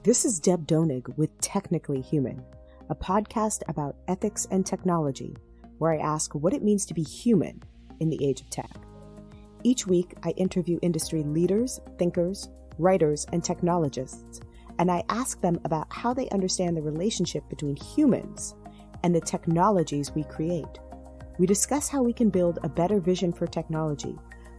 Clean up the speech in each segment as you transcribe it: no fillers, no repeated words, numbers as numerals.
This is Deb Donig with Technically Human, a podcast about ethics and technology, where I ask what it means to be human in the age of tech. Each week, I interview industry leaders, thinkers, writers, and technologists, and I ask them about how they understand the relationship between humans and the technologies we create. We discuss how we can build a better vision for technology,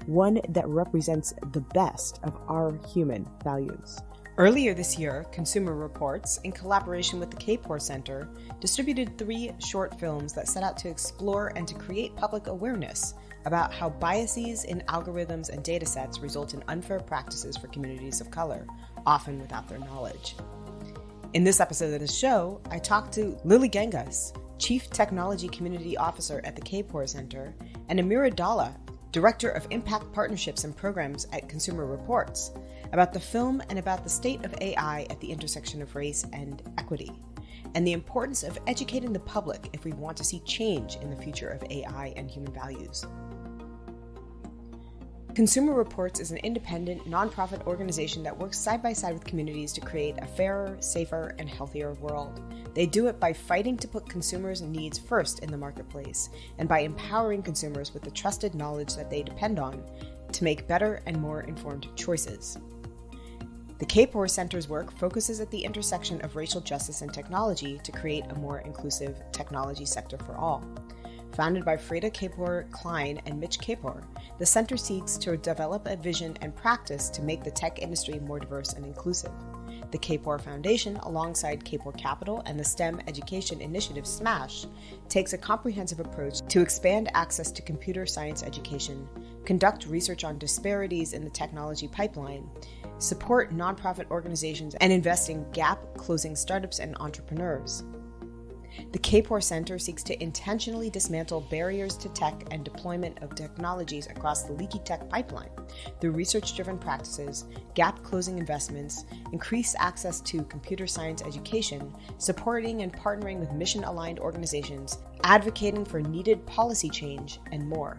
one that represents the best of our human values. Earlier this year, Consumer Reports, in collaboration with the Kapor Center, distributed 3 short films that set out to explore and to create public awareness about how biases in algorithms and datasets result in unfair practices for communities of color, often without their knowledge. In this episode of the show, I talked to Lily Gangas, Chief Technology Community Officer at the Kapor Center, and Amira Dhalla, Director of Impact Partnerships and Programs at Consumer Reports, about the film and about the state of AI at the intersection of race and equity, and the importance of educating the public if we want to see change in the future of AI and human values. Consumer Reports is an independent, nonprofit organization that works side by side with communities to create a fairer, safer, and healthier world. They do it by fighting to put consumers' needs first in the marketplace and by empowering consumers with the trusted knowledge that they depend on to make better and more informed choices. The Kapor Center's work focuses at the intersection of racial justice and technology to create a more inclusive technology sector for all. Founded by Freda Kapor Klein and Mitch Kapor, the center seeks to develop a vision and practice to make the tech industry more diverse and inclusive. The Kapor Foundation, alongside Kapor Capital and the STEM education initiative SMASH, takes a comprehensive approach to expand access to computer science education, conduct research on disparities in the technology pipeline, support nonprofit organizations, and invest in gap-closing startups and entrepreneurs. The Kapor Center seeks to intentionally dismantle barriers to tech and deployment of technologies across the leaky tech pipeline through research-driven practices, gap-closing investments, increased access to computer science education, supporting and partnering with mission-aligned organizations, advocating for needed policy change, and more.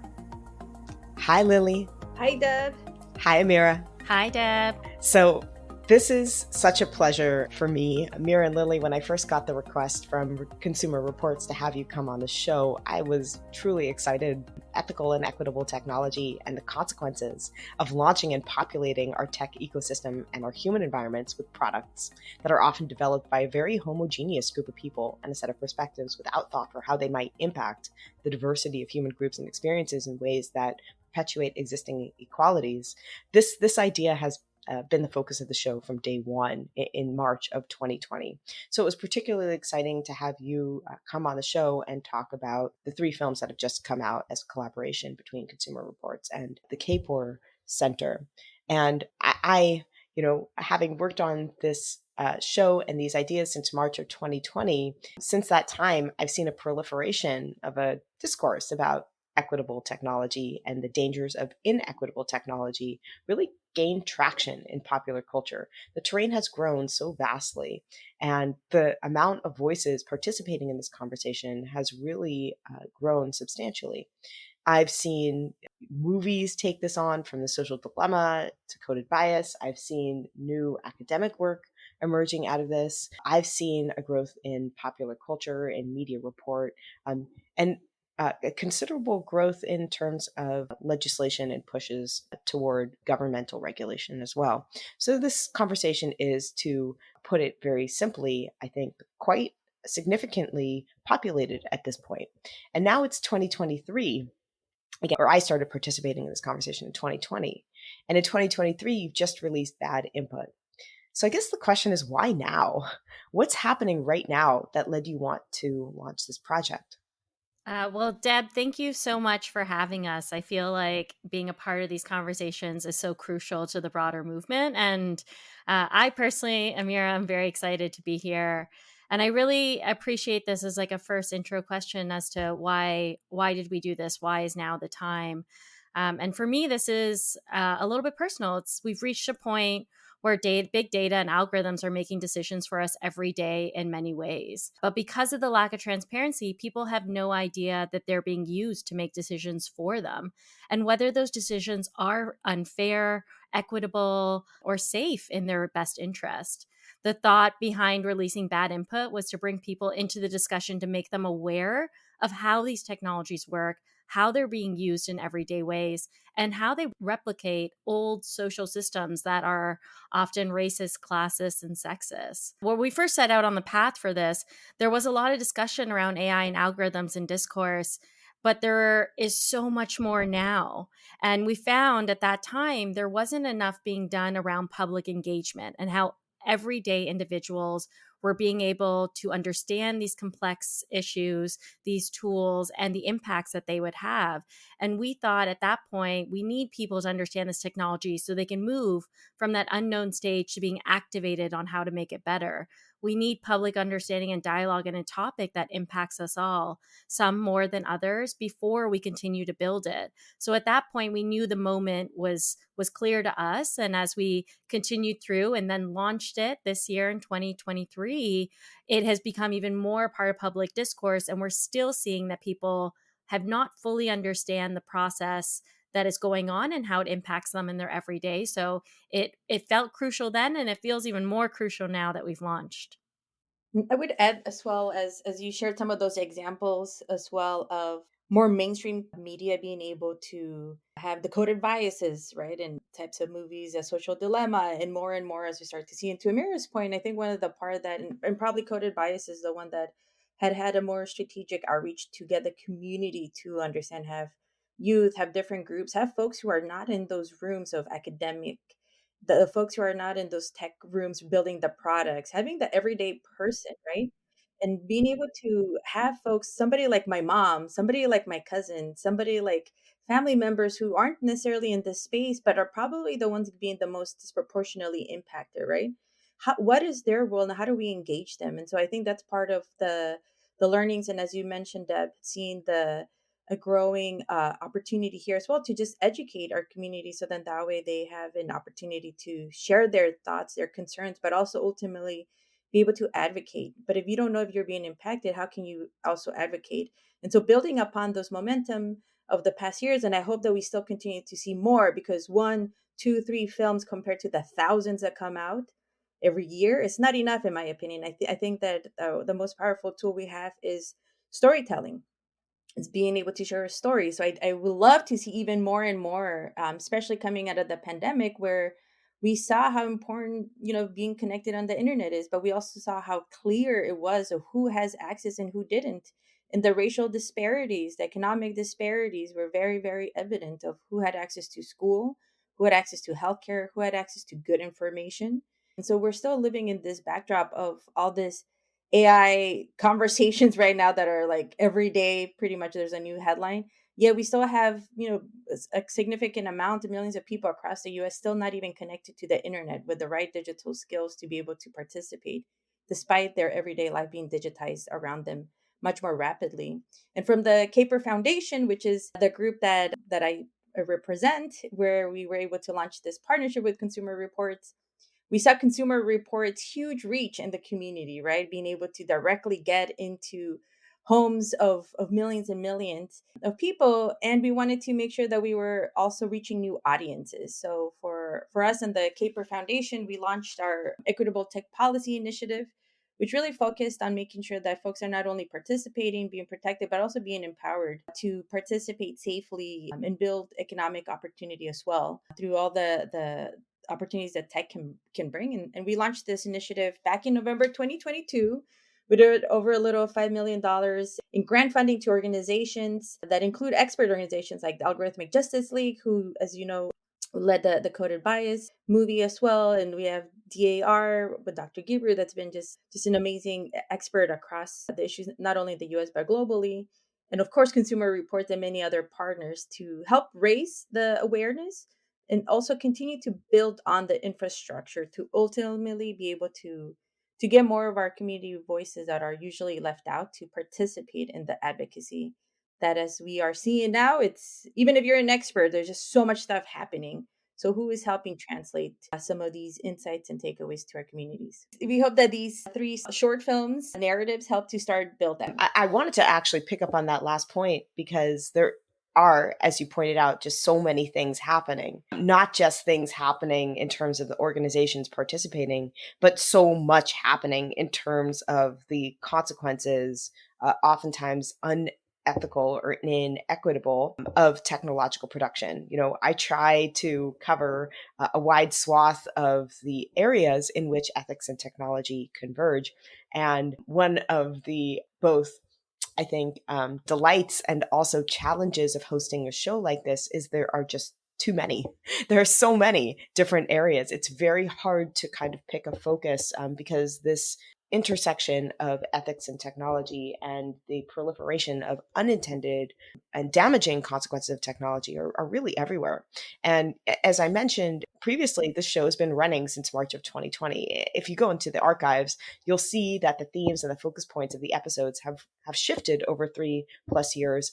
Hi, Lily. Hi, Deb. Hi, Amira. Hi, Deb. So this is such a pleasure for me. Amira and Lily, when I first got the request from Consumer Reports to have you come on the show, I was truly excited. Ethical and equitable technology and the consequences of launching and populating our tech ecosystem and our human environments with products that are often developed by a very homogeneous group of people and a set of perspectives without thought for how they might impact the diversity of human groups and experiences in ways that perpetuate existing inequalities. This idea has been the focus of the show from day one in March of 2020. So it was particularly exciting to have you come on the show and talk about the 3 films that have just come out as a collaboration between Consumer Reports and the Kapor Center. And I having worked on this show and these ideas since March of 2020, since that time, I've seen a proliferation of a discourse about equitable technology and the dangers of inequitable technology really gain traction in popular culture. The terrain has grown so vastly, and the amount of voices participating in this conversation has really grown substantially. I've seen movies take this on, from The Social Dilemma to Coded Bias. I've seen new academic work emerging out of this. I've seen a growth in popular culture, in media report, and a considerable growth in terms of legislation and pushes toward governmental regulation as well. So this conversation is, to put it very simply, I think, quite significantly populated at this point. And now it's 2023. Again, or I started participating in this conversation in 2020. And in 2023, you've just released Bad Input. So I guess the question is, why now? What's happening right now that led you want to launch this project? Well, Deb, thank you so much for having us. I feel like being a part of these conversations is so crucial to the broader movement. And I personally, Amira, I'm very excited to be here. And I really appreciate this as like a first intro question as to why did we do this? Why is now the time? And for me, this is a little bit personal. We've reached a point where big data and algorithms are making decisions for us every day in many ways. But because of the lack of transparency, people have no idea that they're being used to make decisions for them, and whether those decisions are unfair, equitable, or safe in their best interest. The thought behind releasing bad input was to bring people into the discussion to make them aware of how these technologies work, how they're being used in everyday ways, and how they replicate old social systems that are often racist, classist, and sexist. When we first set out on the path for this, there was a lot of discussion around AI and algorithms and discourse, but there is so much more now. And we found at that time there wasn't enough being done around public engagement and how everyday individuals were being able to understand these complex issues, these tools, and the impacts that they would have. And we thought at that point, we need people to understand this technology so they can move from that unknown stage to being activated on how to make it better. We need public understanding and dialogue in a topic that impacts us all, some more than others, before we continue to build it. So at that point, we knew the moment was clear to us. And as we continued through and then launched it this year in 2023, it has become even more part of public discourse. And we're still seeing that people have not fully understand the process that is going on and how it impacts them in their everyday. So it felt crucial then, and it feels even more crucial now that we've launched. I would add as well as you shared some of those examples as well of more mainstream media being able to have the coded biases, right? And types of movies, a social dilemma, and more as we start to see. And to Amira's point, I think one of the part that, and probably coded bias is the one that had a more strategic outreach to get the community to understand, have youth, have different groups, have folks who are not in those rooms of academic, the folks who are not in those tech rooms building the products, having the everyday person, right? And being able to have folks, somebody like my mom, somebody like my cousin, somebody like family members who aren't necessarily in this space, but are probably the ones being the most disproportionately impacted, right? What is their role and how do we engage them? And so I think that's part of the learnings. And as you mentioned, Deb, seeing the a growing opportunity here as well to just educate our community so then that way they have an opportunity to share their thoughts, their concerns, but also ultimately be able to advocate. But if you don't know if you're being impacted, how can you also advocate? And so building upon those momentum of the past years, and I hope that we still continue to see more, because one, two, three films compared to the thousands that come out every year, it's not enough in my opinion. I think that the most powerful tool we have is storytelling. It's being able to share a story. So I would love to see even more and more, especially coming out of the pandemic, where we saw how important, being connected on the internet is, but we also saw how clear it was of who has access and who didn't. And the racial disparities, the economic disparities were very, very evident of who had access to school, who had access to healthcare, who had access to good information. And so we're still living in this backdrop of all this AI conversations right now that are like every day, pretty much there's a new headline. Yeah, we still have, a significant amount of millions of people across the US still not even connected to the internet with the right digital skills to be able to participate, despite their everyday life being digitized around them much more rapidly. And from the Kapor Foundation, which is the group that I represent, where we were able to launch this partnership with Consumer Reports, we saw Consumer Reports huge reach in the community, right? Being able to directly get into homes of millions and millions of people. And we wanted to make sure that we were also reaching new audiences. So for us and the Caper Foundation, we launched our Equitable Tech Policy Initiative, which really focused on making sure that folks are not only participating, being protected, but also being empowered to participate safely, and build economic opportunity as well through all the opportunities that tech can bring. And we launched this initiative back in November 2022. We did over a little $5 million in grant funding to organizations that include expert organizations like the Algorithmic Justice League, who, as you know, led the Coded Bias movie as well. And we have DAR with Dr. Gibru, that's been just an amazing expert across the issues, not only in the US, but globally. And of course, Consumer Reports and many other partners to help raise the awareness and also continue to build on the infrastructure to ultimately be able to get more of our community voices that are usually left out to participate in the advocacy. That, as we are seeing now, it's even if you're an expert, there's just so much stuff happening. So who is helping translate some of these insights and takeaways to our communities? We hope that these three short films narratives help to start build that. I wanted to actually pick up on that last point because there are, as you pointed out, just so many things happening, not just things happening in terms of the organizations participating, but so much happening in terms of the consequences, oftentimes unethical or inequitable, of technological production. I try to cover a wide swath of the areas in which ethics and technology converge. And one of the both, I think, delights and also challenges of hosting a show like this is there are just too many. There are so many different areas. It's very hard to kind of pick a focus, because this intersection of ethics and technology and the proliferation of unintended and damaging consequences of technology are really everywhere. And as I mentioned previously, this show has been running since March of 2020. If you go into the archives, you'll see that the themes and the focus points of the episodes have shifted over 3+ years,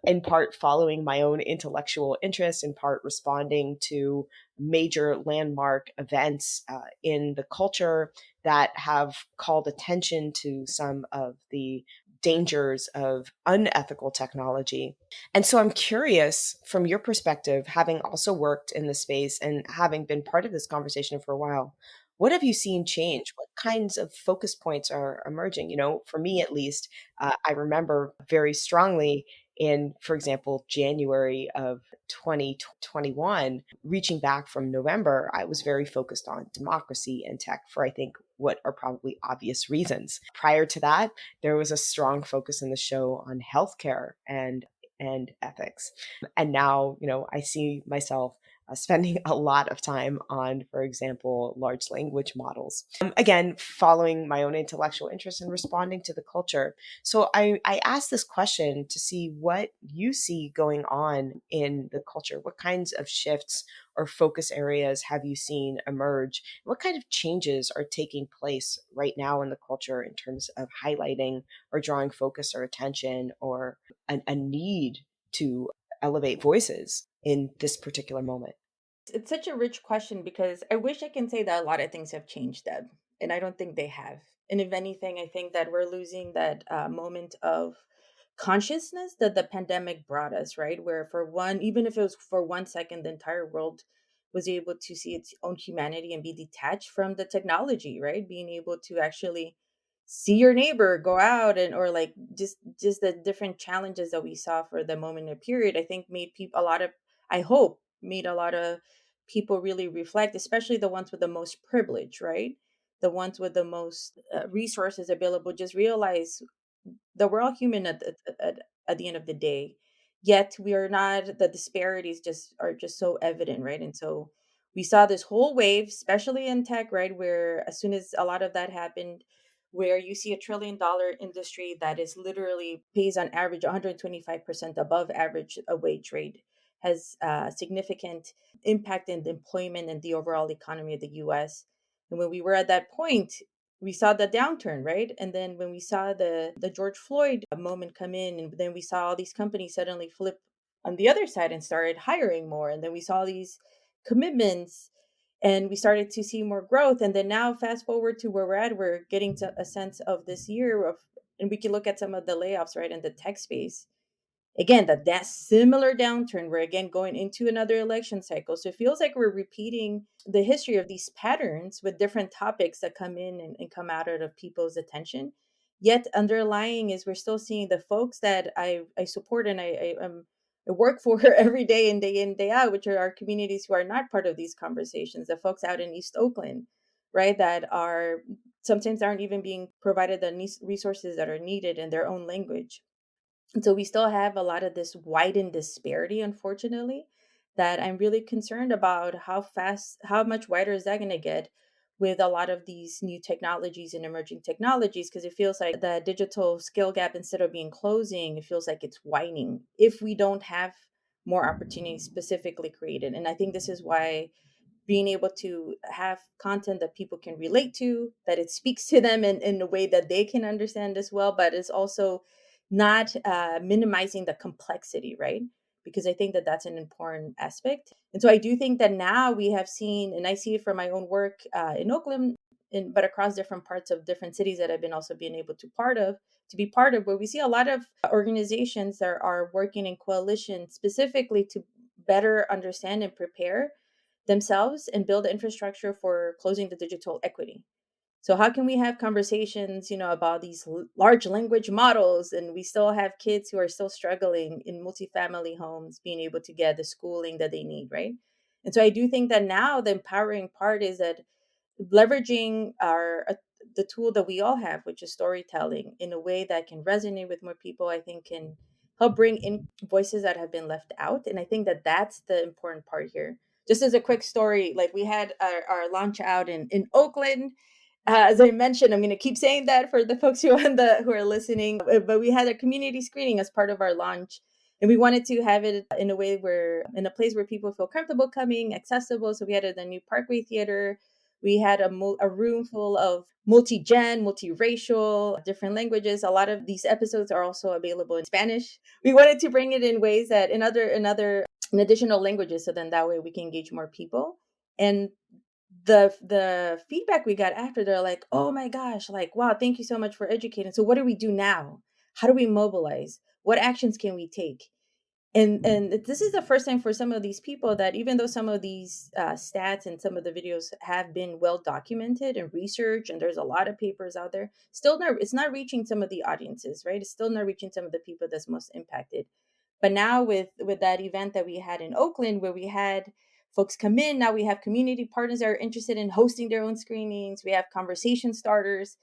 in part following my own intellectual interest, in part responding to major landmark events in the culture that have called attention to some of the dangers of unethical technology. And so I'm curious, from your perspective, having also worked in the space and having been part of this conversation for a while, what have you seen change? What kinds of focus points are emerging? For me at least, I remember very strongly in, for example, January of 2021, reaching back from November, I was very focused on democracy and tech for, I think, what are probably obvious reasons. Prior to that, there was a strong focus in the show on healthcare and ethics. And now, I see myself spending a lot of time on, for example, large language models. Again, following my own intellectual interest and responding to the culture. So I asked this question to see what you see going on in the culture. What kinds of shifts or focus areas have you seen emerge? What kind of changes are taking place right now in the culture in terms of highlighting or drawing focus or attention, or a need to elevate voices in this particular moment? It's such a rich question because I wish I can say that a lot of things have changed, Deb, and I don't think they have. And if anything, I think that we're losing that moment of consciousness that the pandemic brought us, right? Where for one, even if it was for 1 second, the entire world was able to see its own humanity and be detached from the technology, right? Being able to actually see your neighbor go out, and or like just the different challenges that we saw for the moment of period, I think made people a lot of, I hope, made a lot of people really reflect, especially the ones with the most privilege, right? The ones with the most resources available, just realize that we're all human at the end of the day. Yet we are not, the disparities just are just so evident, right? And so we saw this whole wave, especially in tech, right? Where as soon as a lot of that happened, where you see $1 trillion industry that is literally pays on average 125% above average a wage rate, has significant impact in the employment and the overall economy of the US. And when we were at that point, we saw the downturn, right? And then when we saw the George Floyd moment come in, and then we saw all these companies suddenly flip on the other side and started hiring more, and then we saw these commitments, and we started to see more growth. And then now, fast forward to where we're at, we're getting to a sense of this year of, and we can look at some of the layoffs, right, in the tech space. Again, that similar downturn, we're again going into another election cycle, so it feels like we're repeating the history of these patterns with different topics that come in and come out of people's attention. Yet underlying is we're still seeing the folks that I support and I work for every day and day in day out, which are our communities who are not part of these conversations, the folks out in East Oakland, right, that are sometimes aren't even being provided the resources that are needed in their own language. And so we still have a lot of this widened disparity, unfortunately, that I'm really concerned about how much wider is that going to get with a lot of these new technologies and emerging technologies, because it feels like the digital skill gap, instead of being closing, it feels like it's widening if we don't have more opportunities specifically created. And I think this is why being able to have content that people can relate to, that it speaks to them in a way that they can understand as well, but it's also not minimizing the complexity, right? Because I think that that's an important aspect. And so I do think that now we have seen, and I see it from my own work in Oakland, but across different parts of different cities that I've been also being able to be part of, where we see a lot of organizations that are working in coalition specifically to better understand and prepare themselves and build infrastructure for closing the digital equity. So how can we have conversations, about these large language models, and we still have kids who are still struggling in multifamily homes being able to get the schooling that they need, right? And so I do think that now the empowering part is that leveraging the tool that we all have, which is storytelling, in a way that can resonate with more people, I think can help bring in voices that have been left out. And I think that that's the important part here. Just as a quick story, like we had our launch out in Oakland. As I mentioned, I'm going to keep saying that for the folks who are listening. But we had a community screening as part of our launch, and we wanted to have it in a way where, in a place where people feel comfortable coming, accessible. So we had the new Parkway Theater. We had a room full of multi-gen, multiracial, different languages. A lot of these episodes are also available in Spanish. We wanted to bring it in ways that in additional languages, so then that way we can engage more people. And the feedback we got after, they're like, oh my gosh, like, wow, thank you so much for educating. So what do we do now? How do we mobilize? What actions can we take? And this is the first time for some of these people that, even though some of these stats and some of the videos have been well documented and researched, and there's a lot of papers out there, it's not reaching some of the audiences, right? It's still not reaching some of the people that's most impacted. But now with that event that we had in Oakland, where we had folks come in, now we have community partners that are interested in hosting their own screenings. We have conversation starters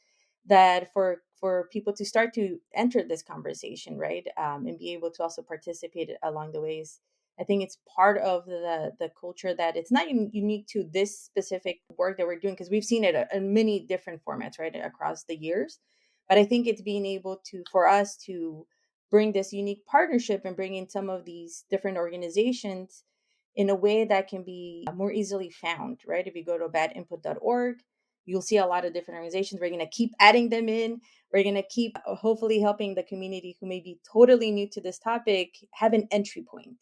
that for people to start to enter this conversation, right, and be able to also participate along the ways. I think it's part of the culture that it's not unique to this specific work that we're doing, because we've seen it in many different formats, right, across the years. But I think it's being able to, for us to bring this unique partnership and bring in some of these different organizations in a way that can be more easily found, right? If you go to badinput.org, you'll see a lot of different organizations. We're going to keep adding them in. We're going to keep hopefully helping the community who may be totally new to this topic have an entry point,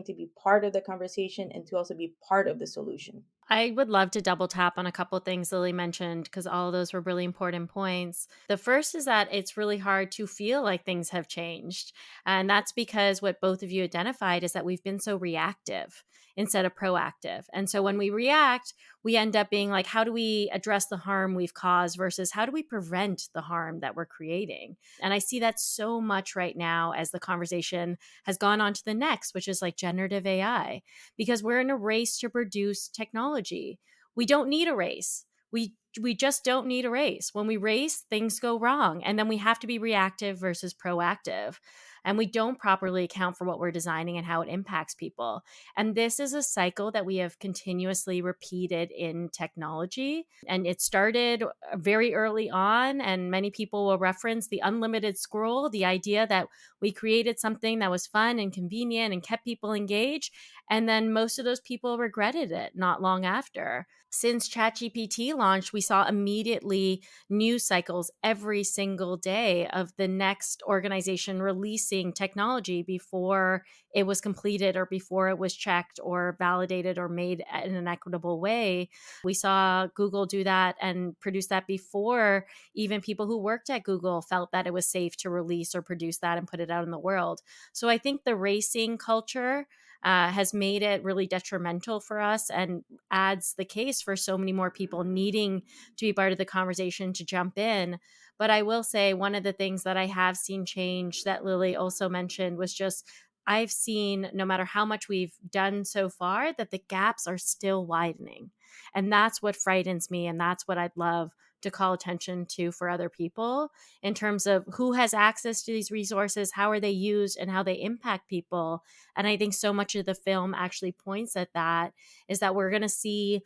to be part of the conversation and to also be part of the solution. I would love to double tap on a couple things Lily mentioned, because all of those were really important points. The first is that it's really hard to feel like things have changed. And that's because what both of you identified is that we've been so reactive instead of proactive. And so when we react, we end up being like, how do we address the harm we've caused versus how do we prevent the harm that we're creating? And I see that so much right now as the conversation has gone on to the next, which is like generative AI, because we're in a race to produce technology. We don't need a race. We just don't need a race. When we race, things go wrong, and then we have to be reactive versus proactive. And we don't properly account for what we're designing and how it impacts people. And this is a cycle that we have continuously repeated in technology. And it started very early on, and many people will reference the unlimited scroll, the idea that we created something that was fun and convenient and kept people engaged. And then most of those people regretted it not long after. Since ChatGPT launched, we saw immediately news cycles every single day of the next organization releasing technology before it was completed or before it was checked or validated or made in an equitable way. We saw Google do that and produce that before even people who worked at Google felt that it was safe to release or produce that and put it out in the world. So I think the racing culture has made it really detrimental for us and adds the case for so many more people needing to be part of the conversation to jump in. But I will say one of the things that I have seen change that Lily also mentioned was just I've seen, no matter how much we've done so far, that the gaps are still widening. And that's what frightens me. And that's what I'd love to call attention to for other people in terms of who has access to these resources, how are they used, and how they impact people. And I think so much of the film actually points at that, is that we're going to see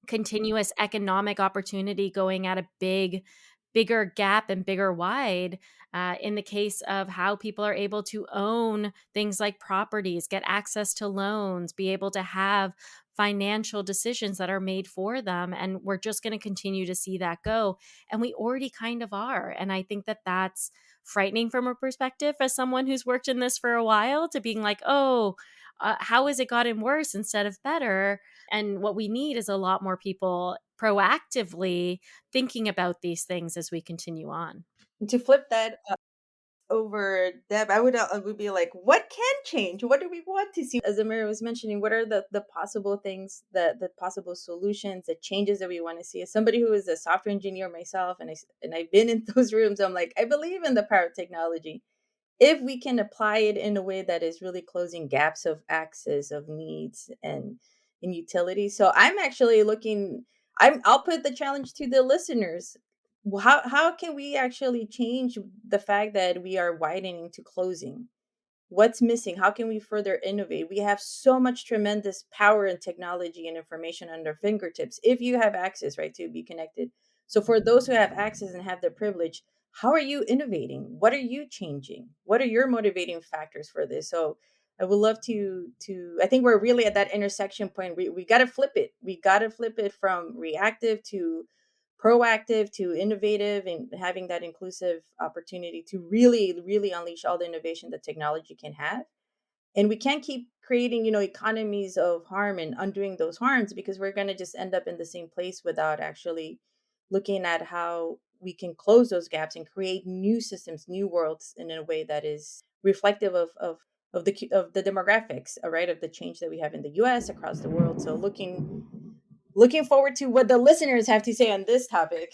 continuous economic opportunity going at a bigger gap and bigger wide in the case of how people are able to own things like properties, get access to loans, be able to have financial decisions that are made for them. And we're just going to continue to see that go. And we already kind of are. And I think that that's frightening from a perspective as someone who's worked in this for a while, to being like, oh, how has it gotten worse instead of better? And what we need is a lot more people proactively thinking about these things as we continue on. To flip that over, Deb, I would be like, what can change? What do we want to see? As Amira was mentioning, what are the possible things, the possible solutions, the changes that we want to see? As somebody who is a software engineer myself, and I've been in those rooms, I'm like, I believe in the power of technology. If we can apply it in a way that is really closing gaps of access, of needs, and in utility. So I'm actually looking, I'll put the challenge to the listeners. How can we actually change the fact that we are widening to closing? What's missing? How can we further innovate? We have so much tremendous power and technology and information under fingertips if you have access, right, to be connected. So for those who have access and have the privilege, how are you innovating? What are you changing? What are your motivating factors for this? So I would love to I think we're really at that intersection point. We got to flip it. We got to flip it from reactive to proactive to innovative, and having that inclusive opportunity to really really unleash all the innovation that technology can have. And we can't keep creating, economies of harm and undoing those harms, because we're going to just end up in the same place without actually looking at how we can close those gaps and create new systems, new worlds, in a way that is reflective of the demographics, right, of the change that we have in the US, across the world. So looking forward to what the listeners have to say on this topic.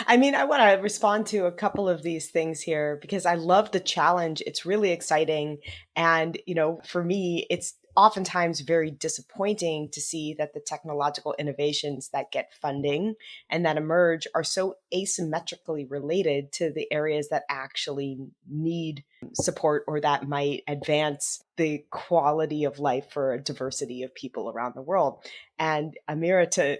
I mean, I want to respond to a couple of these things here because I love the challenge. It's really exciting. And, for me, it's oftentimes very disappointing to see that the technological innovations that get funding and that emerge are so asymmetrically related to the areas that actually need support or that might advance the quality of life for a diversity of people around the world. And Amira, to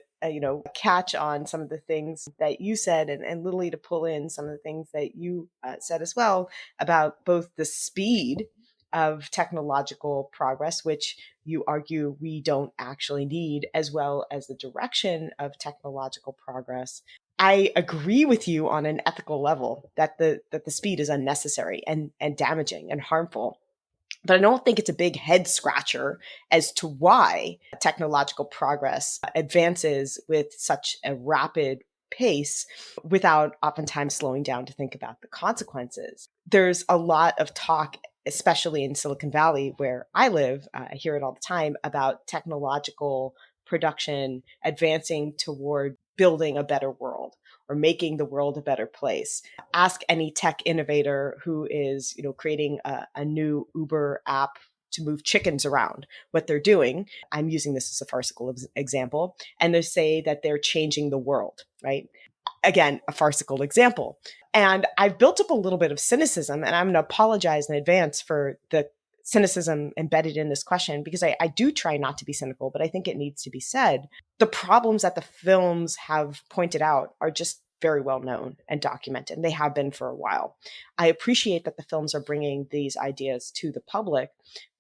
catch on some of the things that you said, and Lily, to pull in some of the things that you said as well about both the speed of technological progress, which you argue we don't actually need, as well as the direction of technological progress. I agree with you on an ethical level that the speed is unnecessary and damaging and harmful. But I don't think it's a big head scratcher as to why technological progress advances with such a rapid pace without oftentimes slowing down to think about the consequences. There's a lot of talk, especially in Silicon Valley, where I live, I hear it all the time about technological production advancing toward building a better world or making the world a better place. Ask any tech innovator who is, creating a new Uber app to move chickens around, what they're doing. I'm using this as a farcical example. And they say that they're changing the world, right? Again, a farcical example. And I've built up a little bit of cynicism, and I'm going to apologize in advance for the cynicism embedded in this question, because I do try not to be cynical, but I think it needs to be said. The problems that the films have pointed out are just very well known and documented, and they have been for a while. I appreciate that the films are bringing these ideas to the public,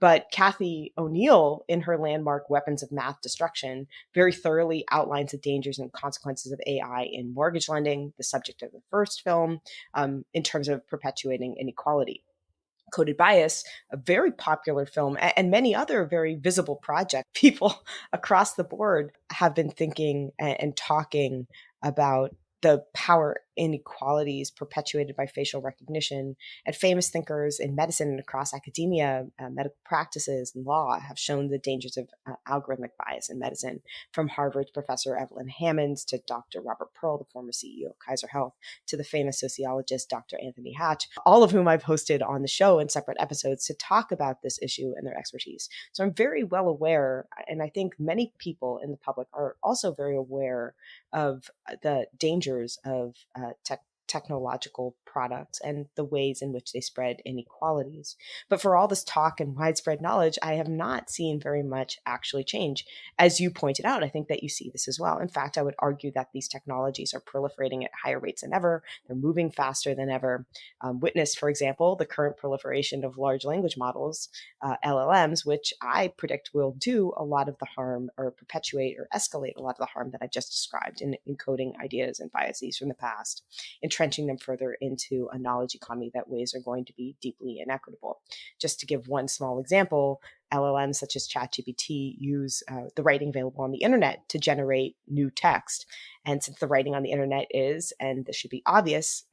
but Cathy O'Neil, in her landmark Weapons of Math Destruction, very thoroughly outlines the dangers and consequences of AI in mortgage lending, the subject of the first film, in terms of perpetuating inequality. Coded Bias, a very popular film, and many other very visible projects. People across the board have been thinking and talking about the power inequalities perpetuated by facial recognition. And famous thinkers in medicine and across academia, medical practices, and law have shown the dangers of algorithmic bias in medicine, from Harvard's Professor Evelyn Hammonds to Dr. Robert Pearl, the former CEO of Kaiser Health, to the famous sociologist Dr. Anthony Hatch, all of whom I've hosted on the show in separate episodes to talk about this issue and their expertise. So I'm very well aware, and I think many people in the public are also very aware of the dangers of technological products and the ways in which they spread inequalities. But for all this talk and widespread knowledge, I have not seen very much actually change. As you pointed out, I think that you see this as well. In fact, I would argue that these technologies are proliferating at higher rates than ever. They're moving faster than ever. Witness, for example, the current proliferation of large language models, LLMs, which I predict will do a lot of the harm or perpetuate or escalate a lot of the harm that I just described in encoding ideas and biases from the past. In entrenching them further into a knowledge economy that ways are going to be deeply inequitable. Just to give one small example, LLMs such as ChatGPT use the writing available on the internet to generate new text. And since the writing on the internet is, and this should be obvious,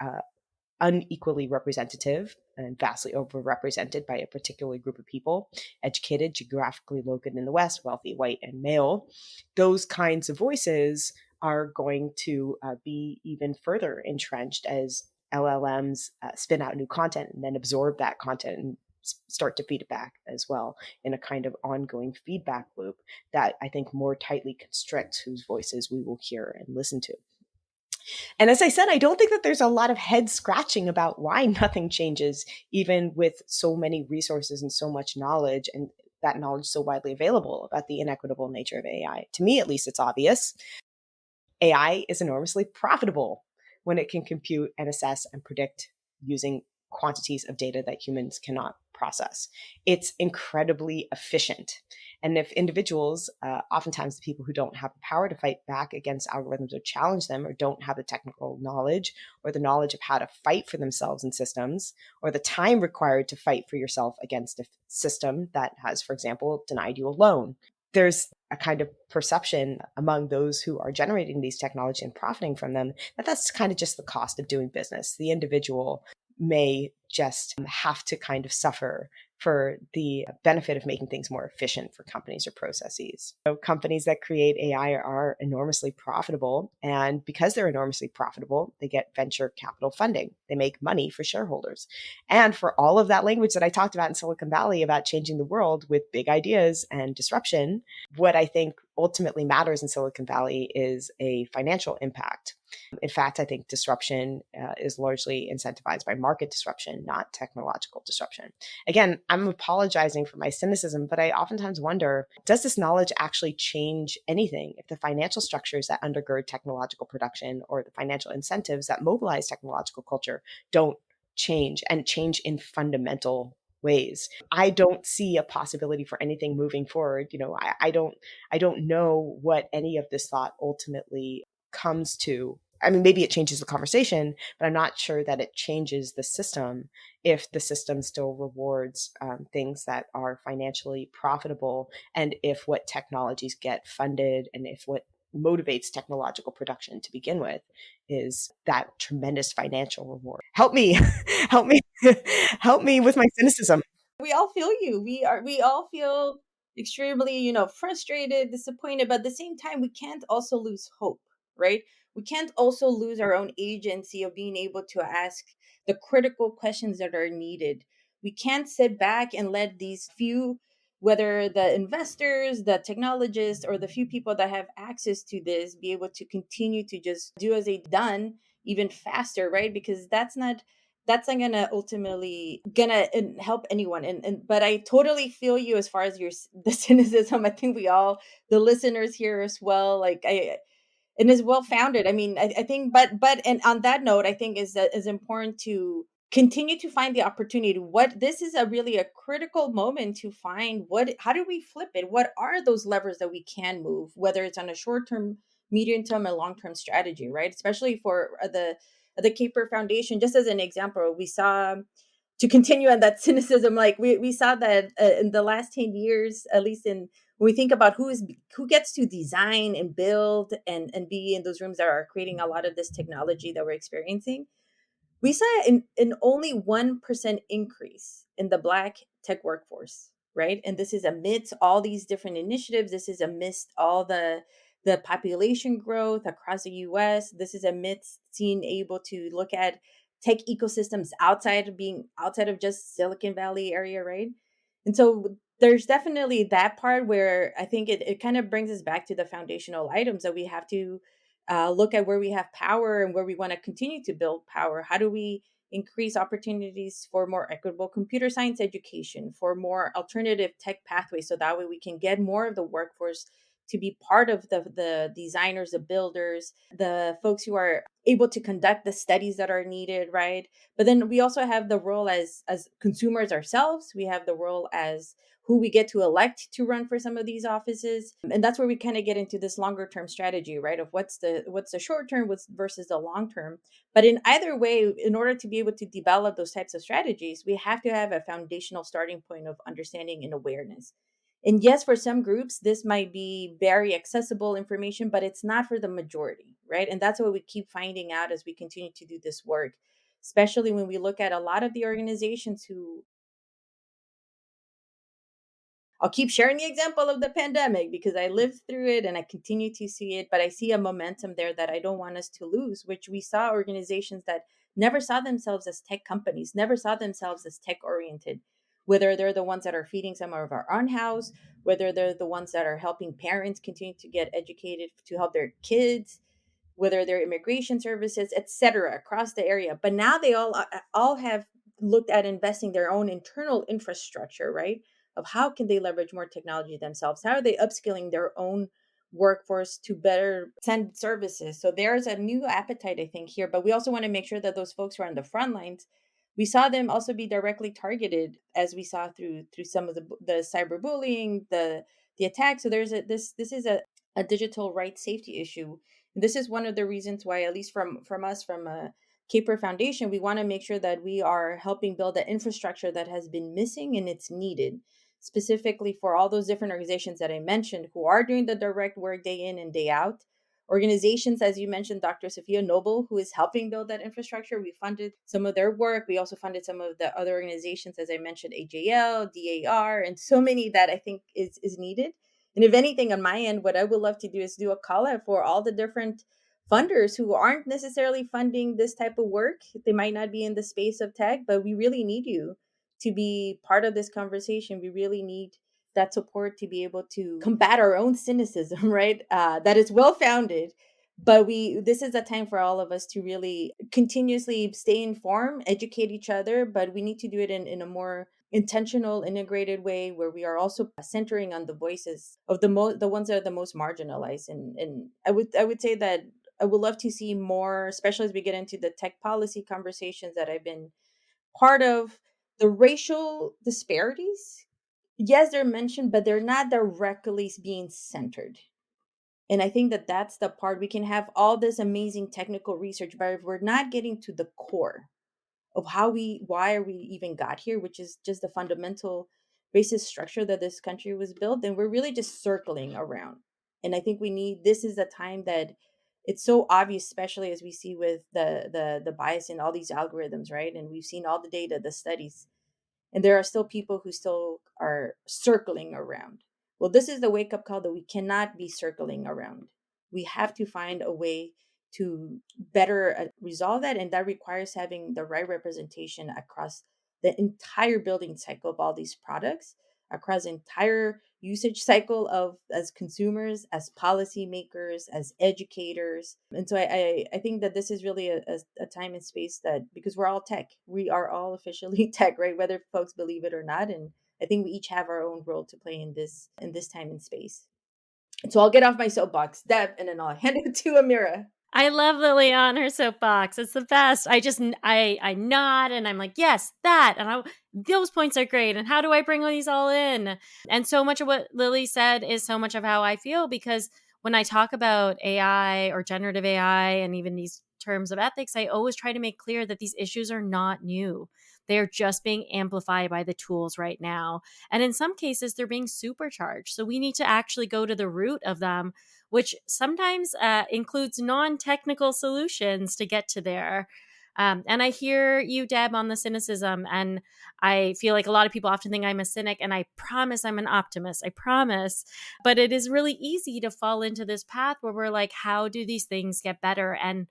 unequally representative and vastly overrepresented by a particular group of people, educated, geographically located in the West, wealthy, white, and male, those kinds of voices are going to be even further entrenched as LLMs spin out new content and then absorb that content and start to feed it back as well in a kind of ongoing feedback loop that I think more tightly constricts whose voices we will hear and listen to. And as I said, I don't think that there's a lot of head scratching about why nothing changes, even with so many resources and so much knowledge, and that knowledge so widely available about the inequitable nature of AI. To me, at least, it's obvious. AI is enormously profitable when it can compute and assess and predict using quantities of data that humans cannot process. It's incredibly efficient. And if individuals, oftentimes the people who don't have the power to fight back against algorithms or challenge them, or don't have the technical knowledge or the knowledge of how to fight for themselves in systems, or the time required to fight for yourself against a system that has, for example, denied you a loan, there's a kind of perception among those who are generating these technology and profiting from them that that's kind of just the cost of doing business. The individual may just have to kind of suffer for the benefit of making things more efficient for companies or processes. So companies that create AI are enormously profitable. And because they're enormously profitable, they get venture capital funding. They make money for shareholders. And for all of that language that I talked about in Silicon Valley about changing the world with big ideas and disruption, what I think ultimately matters in Silicon Valley is a financial impact. In fact, I think disruption is largely incentivized by market disruption, not technological disruption. Again, I'm apologizing for my cynicism, but I oftentimes wonder, does this knowledge actually change anything if the financial structures that undergird technological production or the financial incentives that mobilize technological culture don't change and change in fundamental ways? I don't see a possibility for anything moving forward. I don't know what any of this thought ultimately comes to. I mean, maybe it changes the conversation, but I'm not sure that it changes the system if the system still rewards things that are financially profitable, and if what technologies get funded and if what motivates technological production to begin with is that tremendous financial reward. Help me, help me, help me with my cynicism. We all feel you. We all feel extremely, frustrated, disappointed, but at the same time, we can't also lose hope, right? We can't also lose our own agency of being able to ask the critical questions that are needed. We can't sit back and let these few, whether the investors, the technologists, or the few people that have access to this, be able to continue to just do as they've done even faster, right? Because that's not gonna ultimately gonna help anyone. And but I totally feel you as far as the cynicism. I think we all, the listeners here as well, like I and is well founded. I mean, I think, but and on that note, I think is that is important to continue to find the opportunity. What this is a really a critical moment to find how do we flip it? What are those levers that we can move, whether it's on a short term, medium term, and long term strategy, right? Especially for the Kapor Foundation, just as an example, we saw, to continue on that cynicism, like we saw that in the last 10 years, at least in when we think about who gets to design and build and be in those rooms that are creating a lot of this technology that we're experiencing, we saw in only 1% increase in the Black tech workforce, right? And this is amidst all these different initiatives. This is amidst all the population growth across the US. This is amidst being able to look at tech ecosystems outside of just Silicon Valley area, right? And so there's definitely that part where I think it kind of brings us back to the foundational items that we have to look at where we have power and where we want to continue to build power. How do we increase opportunities for more equitable computer science education, for more alternative tech pathways, so that way we can get more of the workforce to be part of the designers, the builders, the folks who are able to conduct the studies that are needed, right? But then we also have the role as consumers ourselves. We have the role as who we get to elect to run for some of these offices. And that's where we kind of get into this longer term strategy, right? Of what's the short term versus the long term. But in either way, in order to be able to develop those types of strategies, we have to have a foundational starting point of understanding and awareness. And yes, for some groups, this might be very accessible information, but it's not for the majority, right? And that's what we keep finding out as we continue to do this work, especially when we look at a lot of the organizations who, I'll keep sharing the example of the pandemic because I lived through it and I continue to see it, but I see a momentum there that I don't want us to lose, which we saw organizations that never saw themselves as tech companies, never saw themselves as tech oriented, whether they're the ones that are feeding some of our on-house, whether they're the ones that are helping parents continue to get educated to help their kids, whether they're immigration services, etc., across the area. But now they all have looked at investing their own internal infrastructure, right? Of how can they leverage more technology themselves? How are they upskilling their own workforce to better send services? So there's a new appetite, I think, here. But we also want to make sure that those folks who are on the front lines, we saw them also be directly targeted, as we saw through some of the cyberbullying, the attacks. So there's this is a digital rights safety issue. This is one of the reasons why, at least from us, from a Kapor Foundation, we want to make sure that we are helping build the infrastructure that has been missing and it's needed, specifically for all those different organizations that I mentioned who are doing the direct work day in and day out. Organizations, as you mentioned, Dr. Sophia Noble, who is helping build that infrastructure. We funded some of their work. We also funded some of the other organizations, as I mentioned, AJL, DAR, and so many that I think is needed. And if anything, on my end, what I would love to do is do a call out for all the different funders who aren't necessarily funding this type of work. They might not be in the space of tech, but we really need you to be part of this conversation. We really need that support to be able to combat our own cynicism, right? That is well founded. But this is a time for all of us to really continuously stay informed, educate each other, but we need to do it in a more intentional, integrated way where we are also centering on the voices of the ones that are the most marginalized. And I would say that I would love to see more, especially as we get into the tech policy conversations that I've been part of. The racial disparities, yes, they're mentioned, but they're not directly being centered. And I think that that's the part. We can have all this amazing technical research, but if we're not getting to the core of why are we even got here, which is just the fundamental racist structure that this country was built, then we're really just circling around. And I think this is a time that it's so obvious, especially as we see with the bias in all these algorithms, right? And we've seen all the data, the studies, and there are still people who still are circling around. Well, this is the wake up call that we cannot be circling around. We have to find a way to better resolve that. And that requires having the right representation across the entire building cycle of all these products, across the entire usage cycle of as consumers, as policymakers, as educators. And so I think that this is really a time and space that, because we're all tech, we are all officially tech, right? Whether folks believe it or not. And I think we each have our own role to play in this time and space. And so I'll get off my soapbox, Deb, and then I'll hand it to Amira. I love Lily on her soapbox. It's the best. I nod and I'm like, yes, that. And those points are great. And how do I bring these all in? And so much of what Lily said is so much of how I feel, because when I talk about AI or generative AI and even these terms of ethics, I always try to make clear that these issues are not new. They're just being amplified by the tools right now. And in some cases, they're being supercharged. So we need to actually go to the root of them, which sometimes includes non-technical solutions to get to there. And I hear you, Deb, on the cynicism. And I feel like a lot of people often think I'm a cynic, and I promise I'm an optimist. I promise. But it is really easy to fall into this path where we're like, how do these things get better? And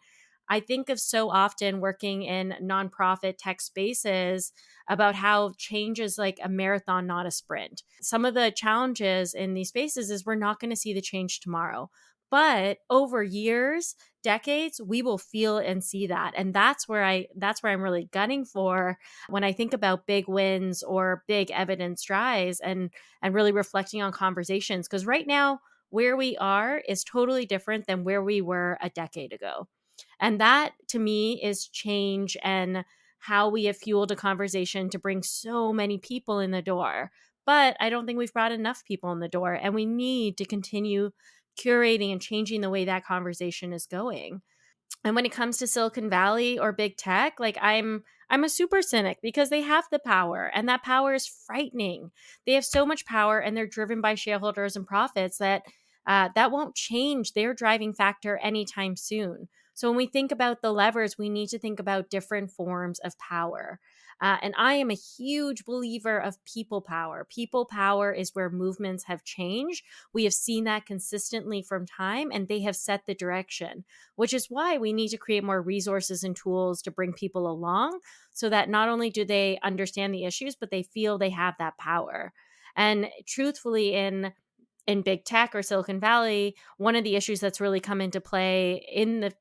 I think of so often working in nonprofit tech spaces about how change is like a marathon, not a sprint. Some of the challenges in these spaces is we're not going to see the change tomorrow. But over years, decades, we will feel and see that. And that's where I'm really gunning for when I think about big wins or big evidence drives, and really reflecting on conversations. Because right now, where we are is totally different than where we were a decade ago. And that to me is change and how we have fueled a conversation to bring so many people in the door. But I don't think we've brought enough people in the door, and we need to continue curating and changing the way that conversation is going. And when it comes to Silicon Valley or big tech, like I'm a super cynic because they have the power, and that power is frightening. They have so much power, and they're driven by shareholders and profits that that won't change their driving factor anytime soon. So when we think about the levers, we need to think about different forms of power. And I am a huge believer of people power. People power is where movements have changed. We have seen that consistently from time, and they have set the direction, which is why we need to create more resources and tools to bring people along so that not only do they understand the issues, but they feel they have that power. And truthfully, in big tech or Silicon Valley, one of the issues that's really come into play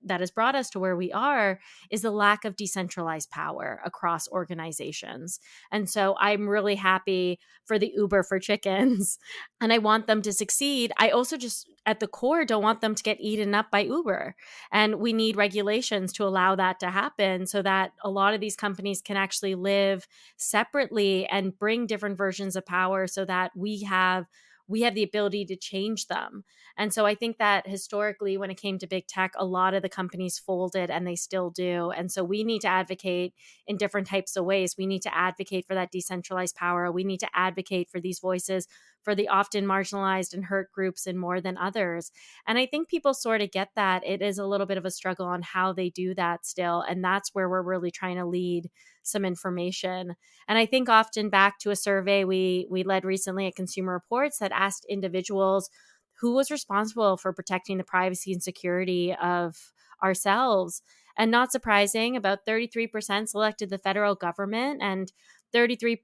that has brought us to where we are is the lack of decentralized power across organizations. And so I'm really happy for the Uber for chickens and I want them to succeed. I also just at the core don't want them to get eaten up by Uber. And we need regulations to allow that to happen so that a lot of these companies can actually live separately and bring different versions of power so that we have the ability to change them. And so I think that historically, when it came to big tech, a lot of the companies folded and they still do. And so we need to advocate in different types of ways. We need to advocate for that decentralized power. We need to advocate for these voices for the often marginalized and hurt groups and more than others. And I think people sort of get that. It is a little bit of a struggle on how they do that still. And that's where we're really trying to lead some information. And I think often back to a survey we led recently at Consumer Reports that asked individuals who was responsible for protecting the privacy and security of ourselves. And not surprising, about 33% selected the federal government and 32%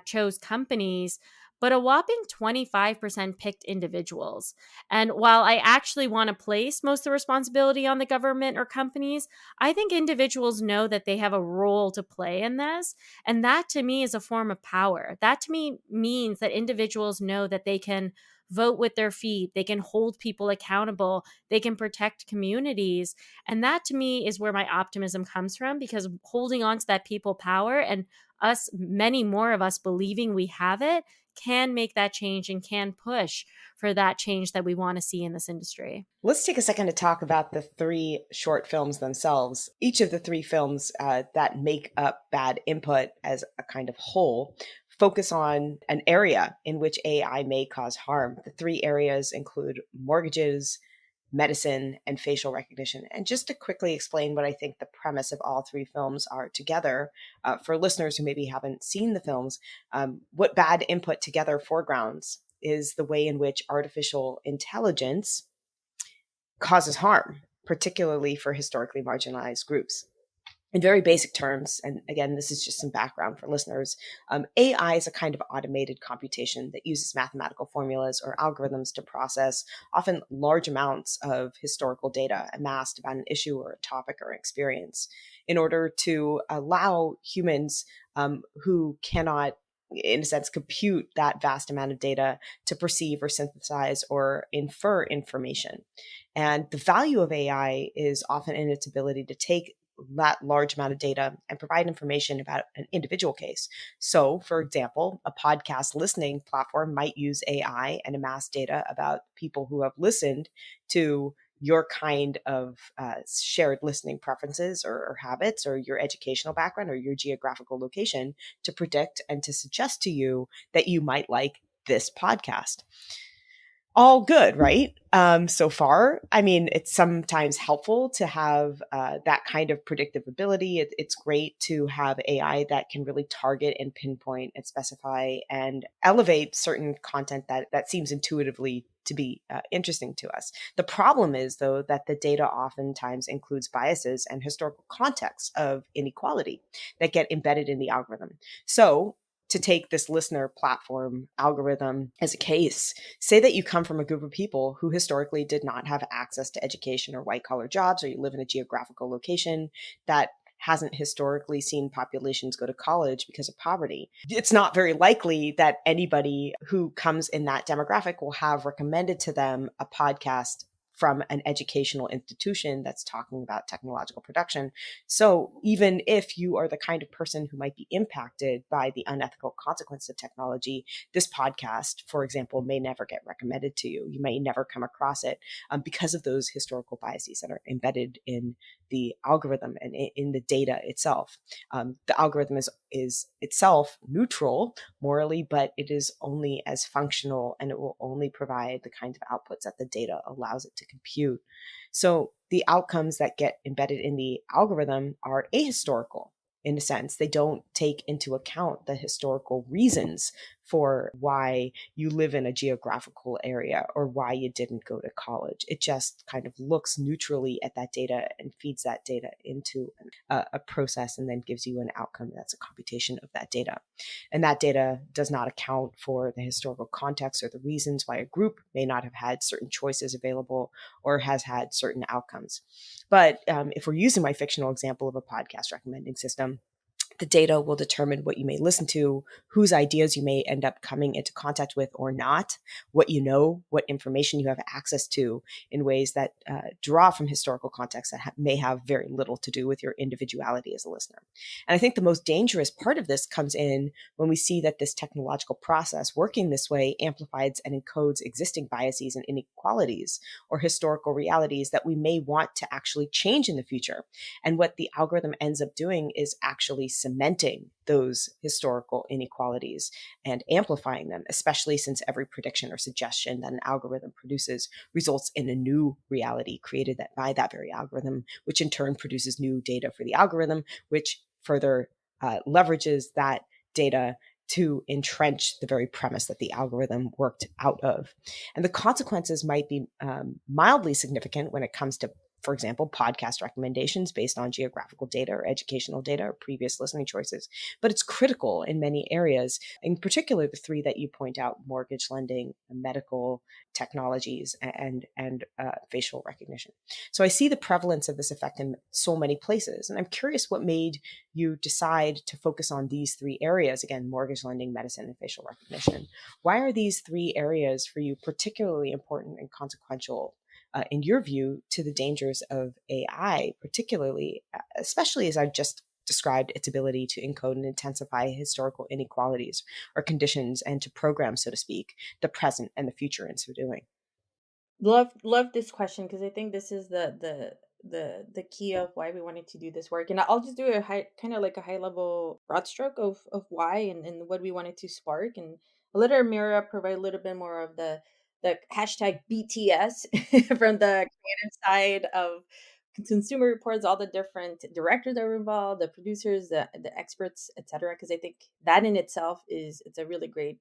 chose companies, but a whopping 25% picked individuals. And while I actually want to place most of the responsibility on the government or companies, I think individuals know that they have a role to play in this. And that to me is a form of power. That to me means that individuals know that they can vote with their feet, they can hold people accountable, they can protect communities. And that to me is where my optimism comes from, because holding on to that people power and many more of us believing we have it, can make that change and can push for that change that we want to see in this industry. Let's take a second to talk about the three short films themselves. Each of the three films that make up Bad Input as a kind of whole focus on an area in which AI may cause harm. The three areas include mortgages, medicine, and facial recognition. And just to quickly explain what I think the premise of all three films are together, for listeners who maybe haven't seen the films, what Bad Input together foregrounds is the way in which artificial intelligence causes harm, particularly for historically marginalized groups. In very basic terms, and again, this is just some background for listeners, AI is a kind of automated computation that uses mathematical formulas or algorithms to process often large amounts of historical data amassed about an issue or a topic or experience in order to allow humans who cannot, in a sense, compute that vast amount of data to perceive or synthesize or infer information. And the value of AI is often in its ability to take that large amount of data and provide information about an individual case. So, for example, a podcast listening platform might use AI and amass data about people who have listened to your kind of shared listening preferences or habits, or your educational background or your geographical location, to predict and to suggest to you that you might like this podcast. All good, right? So far, I mean, it's sometimes helpful to have that kind of predictive ability. It's great to have AI that can really target and pinpoint and specify and elevate certain content that seems intuitively to be interesting to us. The problem is, though, that the data oftentimes includes biases and historical context of inequality that get embedded in the algorithm. So, to take this listener platform algorithm as a case, say that you come from a group of people who historically did not have access to education or white collar jobs, or you live in a geographical location that hasn't historically seen populations go to college because of poverty. It's not very likely that anybody who comes in that demographic will have recommended to them a podcast from an educational institution that's talking about technological production. So even if you are the kind of person who might be impacted by the unethical consequence of technology, this podcast, for example, may never get recommended to you. You may never come across it because of those historical biases that are embedded in the algorithm and in the data itself. The algorithm is itself neutral morally, but it is only as functional, and it will only provide the kind of outputs that the data allows it to compute. So the outcomes that get embedded in the algorithm are ahistorical in a sense. They don't take into account the historical reasons for why you live in a geographical area or why you didn't go to college. It just kind of looks neutrally at that data and feeds that data into a process and then gives you an outcome that's a computation of that data. And that data does not account for the historical context or the reasons why a group may not have had certain choices available or has had certain outcomes. But if we're using my fictional example of a podcast recommending system, the data will determine what you may listen to, whose ideas you may end up coming into contact with or not, what you know, what information you have access to in ways that draw from historical context that may have very little to do with your individuality as a listener. And I think the most dangerous part of this comes in when we see that this technological process working this way amplifies and encodes existing biases and inequalities or historical realities that we may want to actually change in the future. And what the algorithm ends up doing is actually cementing those historical inequalities and amplifying them, especially since every prediction or suggestion that an algorithm produces results in a new reality created by that very algorithm, which in turn produces new data for the algorithm, which further leverages that data to entrench the very premise that the algorithm worked out of. And the consequences might be mildly significant when it comes to, for example, podcast recommendations based on geographical data or educational data or previous listening choices. But it's critical in many areas, in particular the three that you point out: mortgage lending, medical technologies, and facial recognition. So I see the prevalence of this effect in so many places. And I'm curious what made you decide to focus on these three areas: again, mortgage lending, medicine, and facial recognition. Why are these three areas for you particularly important and consequential, in your view, to the dangers of AI, particularly, especially as I've just described its ability to encode and intensify historical inequalities or conditions and to program, so to speak, the present and the future in so doing? Love this question, because I think this is the key of why we wanted to do this work. And I'll just do a high, kind of like a high level broad stroke of why and what we wanted to spark, and I'll let Amira provide a little bit more of the hashtag BTS from the creative side of consumer reports, all the different directors that were involved, the producers, the experts, etc. Because I think that in itself it's a really great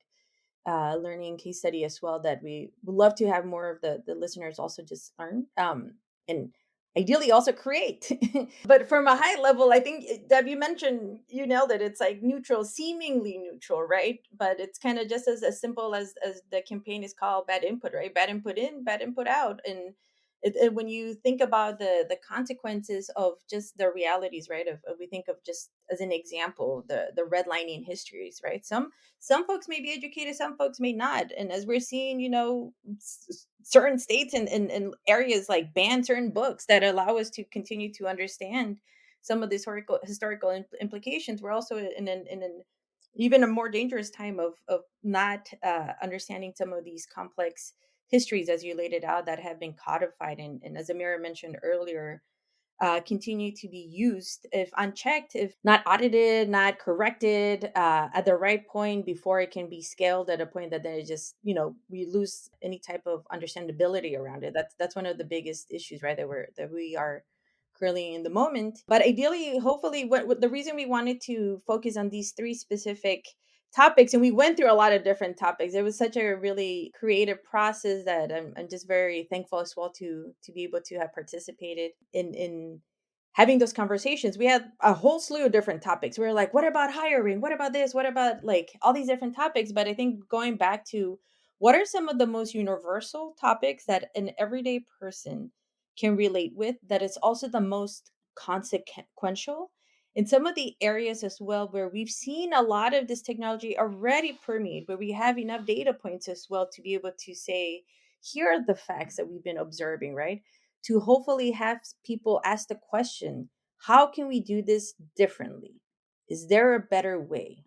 learning case study as well, that we would love to have more of the listeners also just learn, and ideally also create. But from a high level, I think, Deb, you mentioned, you nailed it. It's like neutral, seemingly neutral, right? But it's kind of just as simple as the campaign is called bad input, right? Bad input in, bad input out. And when you think about the consequences of just the realities, right? Of we think of, just as an example, the redlining histories, right? Some folks may be educated, some folks may not. And as we're seeing, certain states and areas like ban certain books that allow us to continue to understand some of the historical implications, we're also in an even a more dangerous time of not understanding some of these complex histories, as you laid it out, that have been codified and as Amira mentioned earlier, continue to be used if unchecked, if not audited, not corrected at the right point before it can be scaled at a point that then it just, we lose any type of understandability around it. That's one of the biggest issues, right? That we are currently in the moment. But ideally, hopefully, what the reason we wanted to focus on these three specific topics, and we went through a lot of different topics. It was such a really creative process that I'm just very thankful as well to be able to have participated in having those conversations. We had a whole slew of different topics. We were like, what about hiring? What about this? What about, like, all these different topics? But I think going back to what are some of the most universal topics that an everyday person can relate with, that is also the most consequential in some of the areas as well where we've seen a lot of this technology already permeate, where we have enough data points as well to be able to say, here are the facts that we've been observing, right? To hopefully have people ask the question, how can we do this differently? Is there a better way?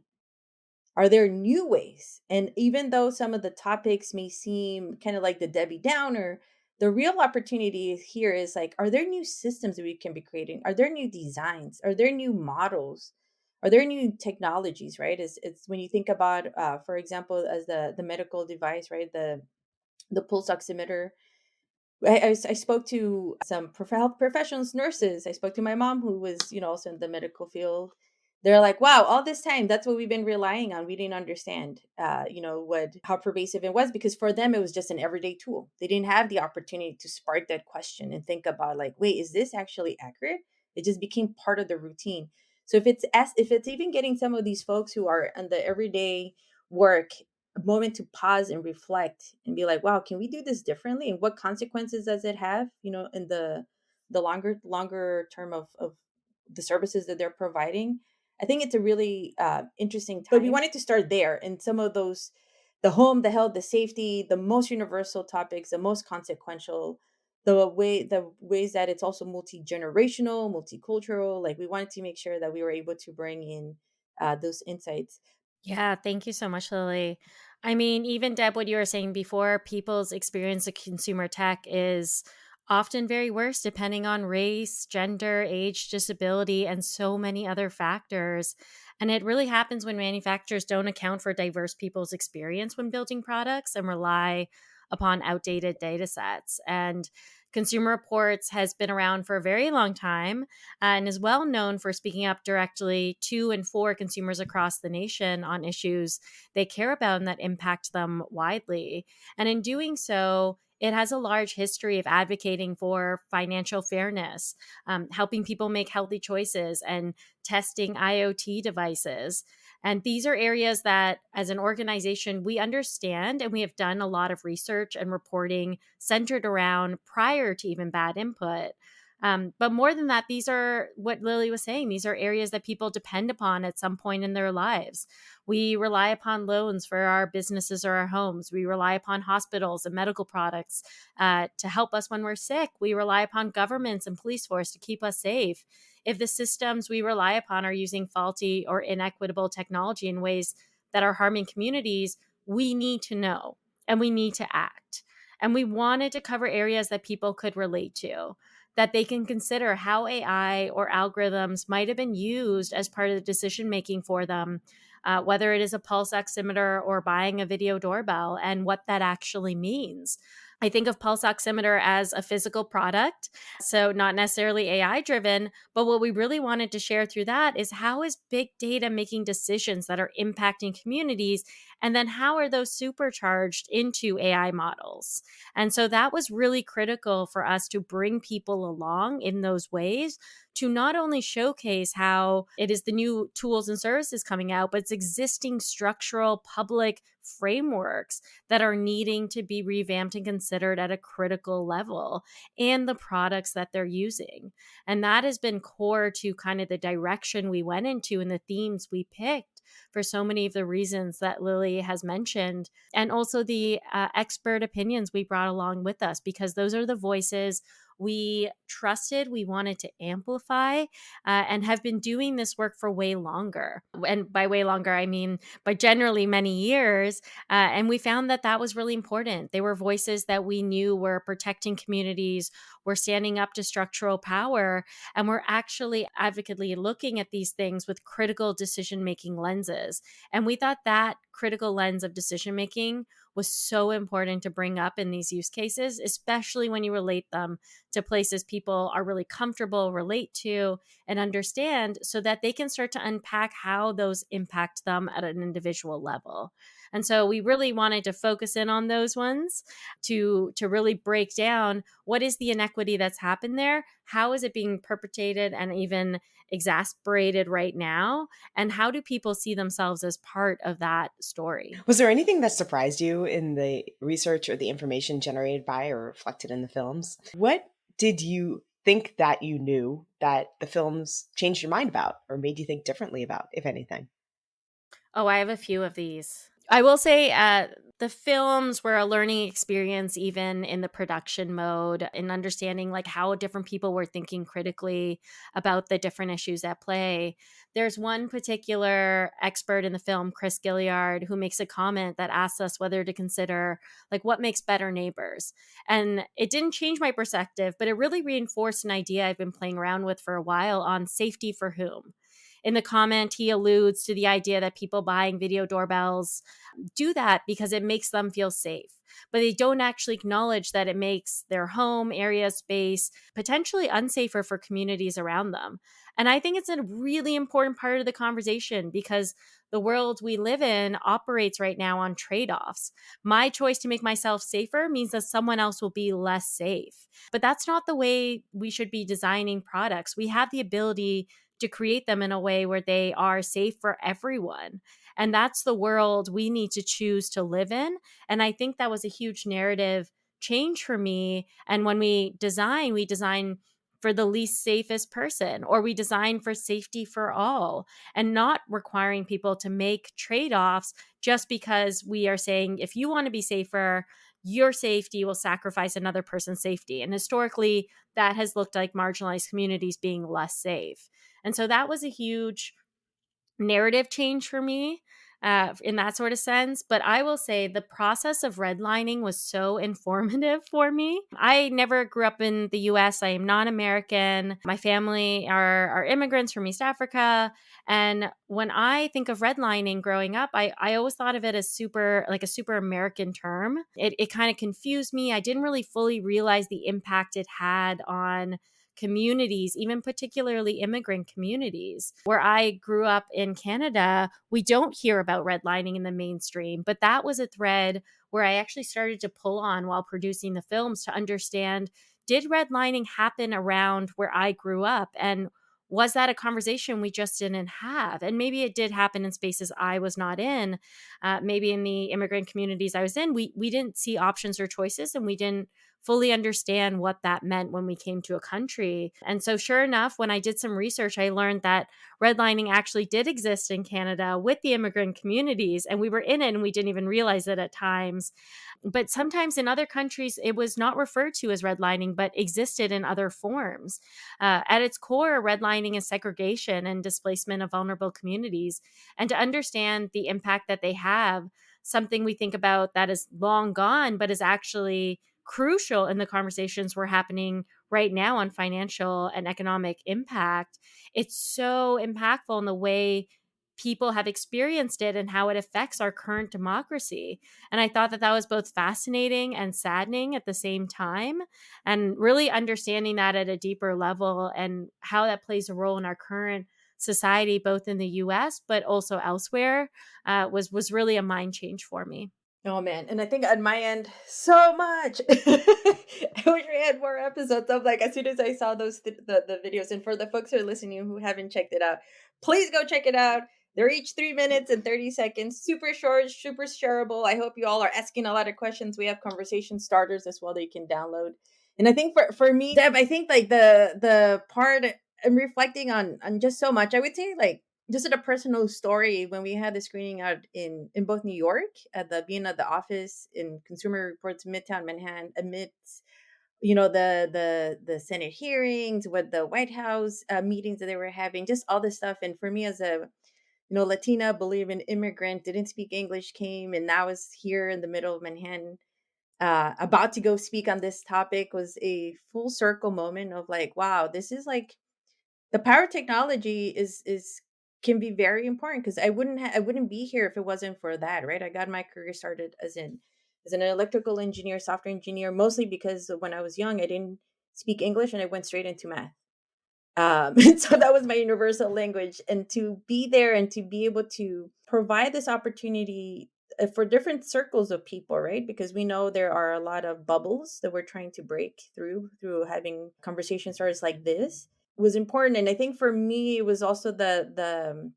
Are there new ways? And even though some of the topics may seem kind of like the Debbie Downer, the real opportunity here is like, are there new systems that we can be creating? Are there new designs? Are there new models? Are there new technologies, right? It's when you think about, for example, as the medical device, right? The pulse oximeter. I spoke to some health professionals, nurses. I spoke to my mom, who was, also in the medical field. They're like, wow, all this time, that's what we've been relying on. We didn't understand, how pervasive it was, because for them, it was just an everyday tool. They didn't have the opportunity to spark that question and think about like, wait, is this actually accurate? It just became part of the routine. So if it's even getting some of these folks who are in the everyday work a moment to pause and reflect and be like, wow, can we do this differently, and what consequences does it have, in the longer term of the services that they're providing. I think it's a really interesting time, but we wanted to start there, and some of those, the home, the health, the safety, the most universal topics, the most consequential, the ways that it's also multi-generational, multicultural. Like, we wanted to make sure that we were able to bring in those insights. Yeah, thank you so much, Lily. I mean, even Deb, what you were saying before, people's experience of consumer tech is often very worse depending on race, gender, age, disability, and so many other factors. And it really happens when manufacturers don't account for diverse people's experience when building products and rely upon outdated data sets. And Consumer Reports has been around for a very long time and is well known for speaking up directly to and for consumers across the nation on issues they care about and that impact them widely. And in doing so, it has a large history of advocating for financial fairness, helping people make healthy choices, and testing IoT devices. And these are areas that, as an organization, we understand, and we have done a lot of research and reporting centered around prior to even bad input. But more than that, these are what Lily was saying. These are areas that people depend upon at some point in their lives. We rely upon loans for our businesses or our homes. We rely upon hospitals and medical products to help us when we're sick. We rely upon governments and police force to keep us safe. If the systems we rely upon are using faulty or inequitable technology in ways that are harming communities, we need to know and we need to act. And we wanted to cover areas that people could relate to, that they can consider how AI or algorithms might have been used as part of the decision making for them, whether it is a pulse oximeter or buying a video doorbell, and what that actually means. I think of pulse oximeter as a physical product, so not necessarily AI driven, but what we really wanted to share through that is, how is big data making decisions that are impacting communities, and then how are those supercharged into AI models? And so that was really critical for us to bring people along in those ways, to not only showcase how it is the new tools and services coming out, but it's existing structural public frameworks that are needing to be revamped and considered at a critical level, and the products that they're using. And that has been core to kind of the direction we went into and the themes we picked, for so many of the reasons that Lily has mentioned, and also the expert opinions we brought along with us, because those are the voices we trusted, we wanted to amplify, and have been doing this work for way longer. And by way longer, I mean by generally many years. And we found that that was really important. They were voices that we knew were protecting communities, were standing up to structural power, and were actually advocaately looking at these things with critical decision-making lenses. And we thought that critical lens of decision-making was so important to bring up in these use cases, especially when you relate them to places people are really comfortable, relate to, and understand, so that they can start to unpack how those impact them at an individual level. And so we really wanted to focus in on those ones to really break down, what is the inequity that's happened there? How is it being perpetrated and even exasperated right now? And how do people see themselves as part of that story? Was there anything that surprised you in the research or the information generated by or reflected in the films? What did you think that you knew that the films changed your mind about or made you think differently about, if anything? Oh, I have a few of these. I will say the films were a learning experience, even in the production mode, in understanding like how different people were thinking critically about the different issues at play. There's one particular expert in the film, Chris Gilliard, who makes a comment that asks us whether to consider like what makes better neighbors. And it didn't change my perspective, but it really reinforced an idea I've been playing around with for a while on safety for whom. In the comment, he alludes to the idea that people buying video doorbells do that because it makes them feel safe, but they don't actually acknowledge that it makes their home, area, space potentially unsafer for communities around them. And I think it's a really important part of the conversation because the world we live in operates right now on trade offs. My choice to make myself safer means that someone else will be less safe. But that's not the way we should be designing products. We have the ability to create them in a way where they are safe for everyone. And that's the world we need to choose to live in. And I think that was a huge narrative change for me. And when we design for the least safest person, or we design for safety for all, and not requiring people to make trade offs just because we are saying, if you want to be safer, your safety will sacrifice another person's safety. And historically, that has looked like marginalized communities being less safe. And so that was a huge narrative change for me in that sort of sense. But I will say the process of redlining was so informative for me. I never grew up in the US. I am non American. My family are immigrants from East Africa. And when I think of redlining growing up, I always thought of it as a super American term. It kind of confused me. I didn't really fully realize the impact it had on communities, even particularly immigrant communities. Where I grew up in Canada, we don't hear about redlining in the mainstream, but that was a thread where I actually started to pull on while producing the films to understand, did redlining happen around where I grew up? And was that a conversation we just didn't have? And maybe it did happen in spaces I was not in. Maybe in the immigrant communities I was in, we didn't see options or choices, and we didn't fully understand what that meant when we came to a country. And so, sure enough, when I did some research, I learned that redlining actually did exist in Canada with the immigrant communities, and we were in it and we didn't even realize it at times. But sometimes in other countries, it was not referred to as redlining, but existed in other forms. At its core, redlining is segregation and displacement of vulnerable communities. And to understand the impact that they have, something we think about that is long gone, but is actually crucial in the conversations we're happening right now on financial and economic impact. It's so impactful in the way people have experienced it and how it affects our current democracy. And I thought that that was both fascinating and saddening at the same time. And really understanding that at a deeper level and how that plays a role in our current society, both in the US, but also elsewhere, was really a mind change for me. Oh man, and I think on my end, so much. I wish we had more episodes of like as soon as I saw the videos. And for the folks who are listening who haven't checked it out, please go check it out. They're each 3 minutes and 30 seconds, super short, super shareable. I hope you all are asking a lot of questions. We have conversation starters as well that you can download. And I think for me, Deb, I think like the part I'm reflecting on just so much. I would say like just at a personal story, when we had the screening out in both New York at the being at the office in Consumer Reports Midtown Manhattan, amidst the Senate hearings, with the White House meetings that they were having, just all this stuff. And for me as a Latina, believing immigrant, didn't speak English, came and now is here in the middle of Manhattan, about to go speak on this topic, was a full circle moment of like, wow, this is like the power of technology is can be very important, because I wouldn't be here if it wasn't for that, right? I got my career started as an electrical engineer, software engineer, mostly because when I was young I didn't speak English and I went straight into math. And so that was my universal language, and to be there and to be able to provide this opportunity for different circles of people, right? Because we know there are a lot of bubbles that we're trying to break through having conversation starters like this was important. And I think for me it was also the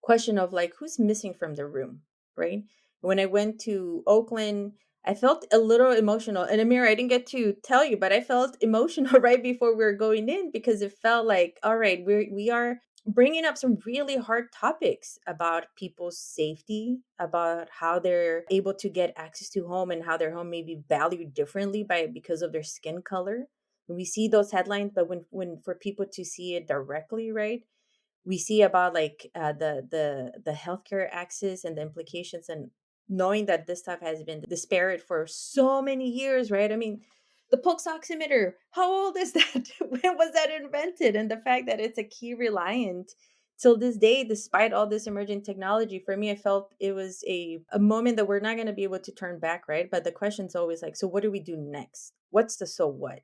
question of like who's missing from the room, right? When I went to Oakland, I felt a little emotional. And Amira, I didn't get to tell you, but I felt emotional right before we were going in, because it felt like, all right, we are bringing up some really hard topics about people's safety, about how they're able to get access to home and how their home may be valued differently by because of their skin color. We see those headlines, but when for people to see it directly, right? We see about like the healthcare access and the implications, and knowing that this stuff has been disparate for so many years, right? I mean, the pulse oximeter, how old is that? When was that invented? And the fact that it's a key reliant till this day, despite all this emerging technology, for me, I felt it was a moment that we're not going to be able to turn back, right? But the question's always like, so what do we do next? What's the so what?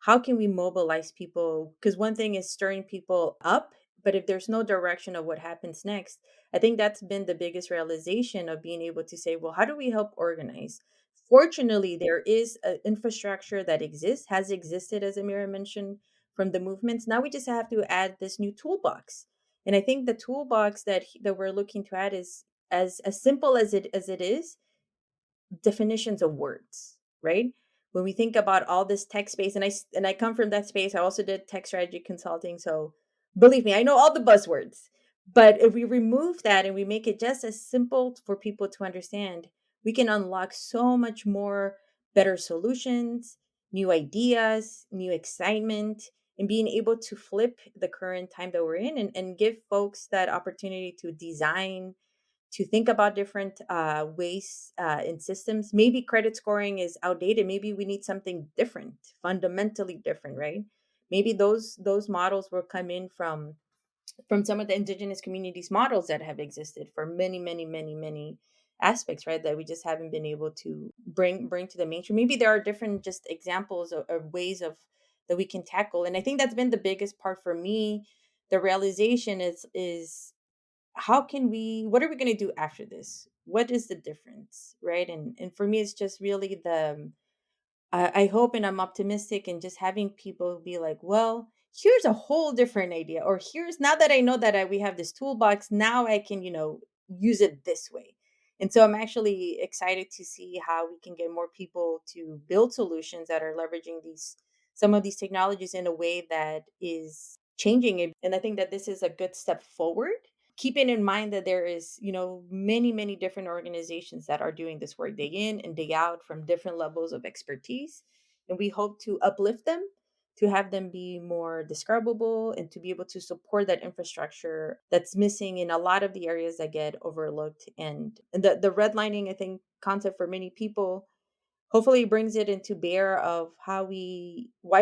How can we mobilize people? Because one thing is stirring people up, but if there's no direction of what happens next, I think that's been the biggest realization of being able to say, well, how do we help organize? Fortunately, there is an infrastructure that exists, has existed, as Amira mentioned, from the movements. Now we just have to add this new toolbox. And I think the toolbox that we're looking to add is as simple as it is, definitions of words, right? When we think about all this tech space, and I come from that space, I also did tech strategy consulting, so believe me, I know all the buzzwords. But if we remove that and we make it just as simple for people to understand, we can unlock so much more better solutions, new ideas, new excitement, and being able to flip the current time that we're in, and give folks that opportunity to design, to think about different ways in systems. Maybe credit scoring is outdated. Maybe we need something different, fundamentally different, right? Maybe those models will come in from some of the indigenous communities models that have existed for many, many, many, many aspects, right? That we just haven't been able to bring to the mainstream. Maybe there are different just examples or ways of that we can tackle. And I think that's been the biggest part for me. The realization is how can we, what are we going to do after this? What is the difference, right? And for me, it's just really I hope and I'm optimistic, and just having people be like, well, here's a whole different idea, or here's, now that I know that we have this toolbox, now I can, use it this way. And so I'm actually excited to see how we can get more people to build solutions that are leveraging some of these technologies in a way that is changing it. And I think that this is a good step forward, keeping in mind that there is, many, many different organizations that are doing this work day in and day out from different levels of expertise. And we hope to uplift them, to have them be more describable, and to be able to support that infrastructure that's missing in a lot of the areas that get overlooked. And the redlining, I think, concept for many people hopefully brings it into bear of why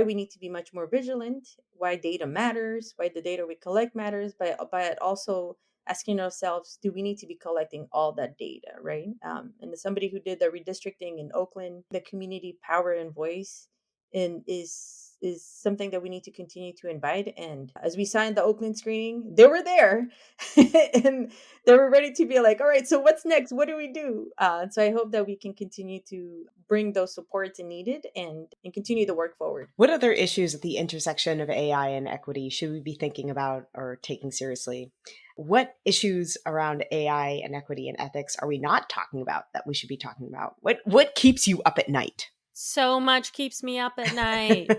we need to be much more vigilant, why data matters, why the data we collect matters, but also asking ourselves, do we need to be collecting all that data, right? And as somebody who did the redistricting in Oakland, the community power and voice is something that we need to continue to invite. And as we saw in the Oakland screening, they were there and they were ready to be like, all right, so what's next? What do we do? So I hope that we can continue to bring those supports needed, and continue the work forward. What other issues at the intersection of AI and equity should we be thinking about or taking seriously? What issues around AI and equity and ethics are we not talking about that we should be talking about? What keeps you up at night? So much keeps me up at night.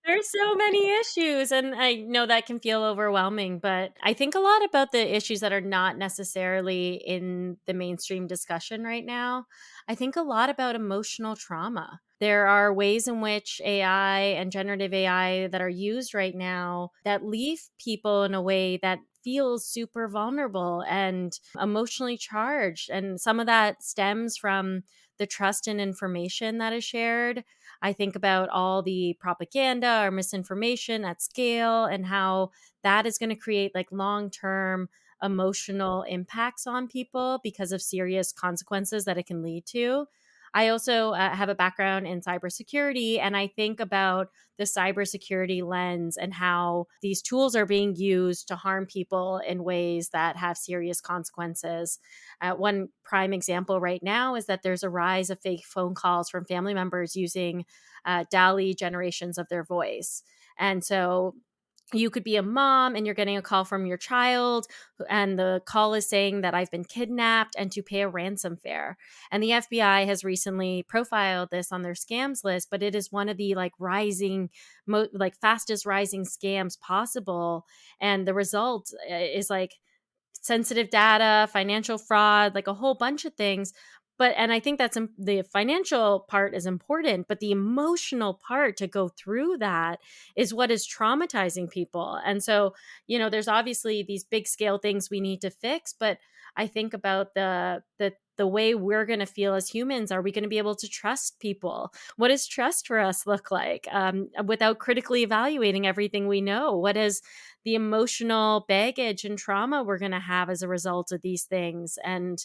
There's so many issues, and I know that can feel overwhelming, but I think a lot about the issues that are not necessarily in the mainstream discussion right now. I think a lot about emotional trauma. There are ways in which AI and generative AI that are used right now that leave people in a way that feels super vulnerable and emotionally charged. And some of that stems from the trust in information that is shared. I think about all the propaganda or misinformation at scale, and how that is going to create like long-term emotional impacts on people because of serious consequences that it can lead to. I also have a background in cybersecurity, and I think about the cybersecurity lens and how these tools are being used to harm people in ways that have serious consequences. One prime example right now is that there's a rise of fake phone calls from family members using DALI generations of their voice. And so You could be a mom and you're getting a call from your child, and the call is saying that I've been kidnapped and to pay a ransom fare. And the FBI has recently profiled this on their scams list, but it is one of the like rising, like fastest rising scams possible. And the result is like sensitive data, financial fraud, like a whole bunch of things. But, and I think that's the financial part is important, but the emotional part to go through that is what is traumatizing people. And so, there's obviously these big scale things we need to fix, but I think about the way we're going to feel as humans. Are we going to be able to trust people? What does trust for us look like, without critically evaluating everything we know? What is the emotional baggage and trauma we're going to have as a result of these things? And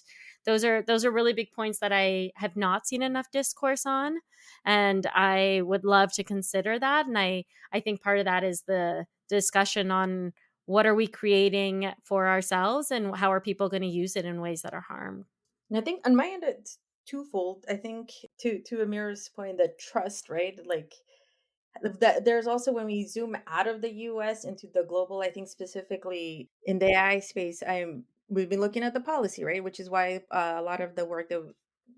those are really big points that I have not seen enough discourse on, and I would love to consider that. And I think part of that is the discussion on what are we creating for ourselves and how are people going to use it in ways that are harm. And I think on my end, it's twofold. I think to Amira's point, that trust, right? Like that there's also when we zoom out of the US into the global, I think specifically in the AI space, we've been looking at the policy, right? Which is why a lot of the work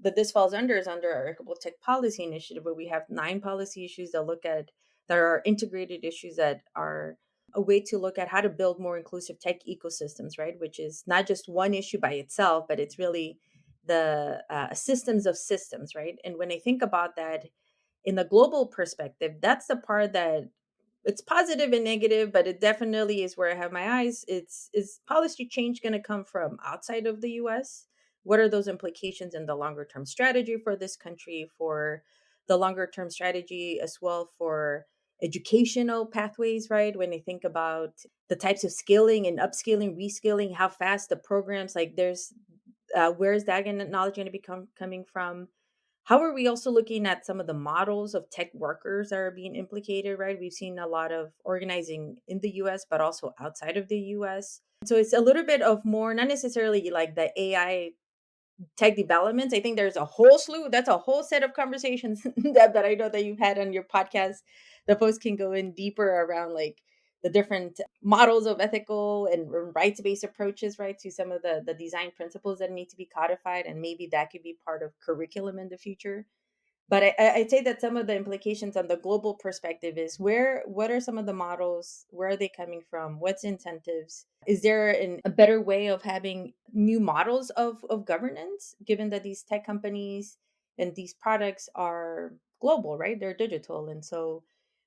that this falls under is under our Equitable Tech Policy Initiative, where we have 9 policy issues that are integrated issues that are a way to look at how to build more inclusive tech ecosystems, right? Which is not just one issue by itself, but it's really the systems of systems, right? And when I think about that in the global perspective, that's the part that it's positive and negative, but it definitely is where I have my eyes. Is policy change going to come from outside of the US? What are those implications in the longer term strategy for this country, for the longer term strategy as well for educational pathways, right? When I think about the types of skilling and upskilling, reskilling, how fast the programs, like there's where is that knowledge going to be coming from? How are we also looking at some of the models of tech workers that are being implicated, right? We've seen a lot of organizing in the US, but also outside of the US. So it's a little bit of more, not necessarily like the AI tech developments. I think there's a whole slew, that's a whole set of conversations that I know that you've had on your podcast. The folks can go in deeper around like the different models of ethical and rights-based approaches, right, to some of the design principles that need to be codified. And maybe that could be part of curriculum in the future. But I'd say that some of the implications on the global perspective is what are some of the models? Where are they coming from? What's incentives? Is there a better way of having new models of governance, given that these tech companies and these products are global, right? They're digital. And so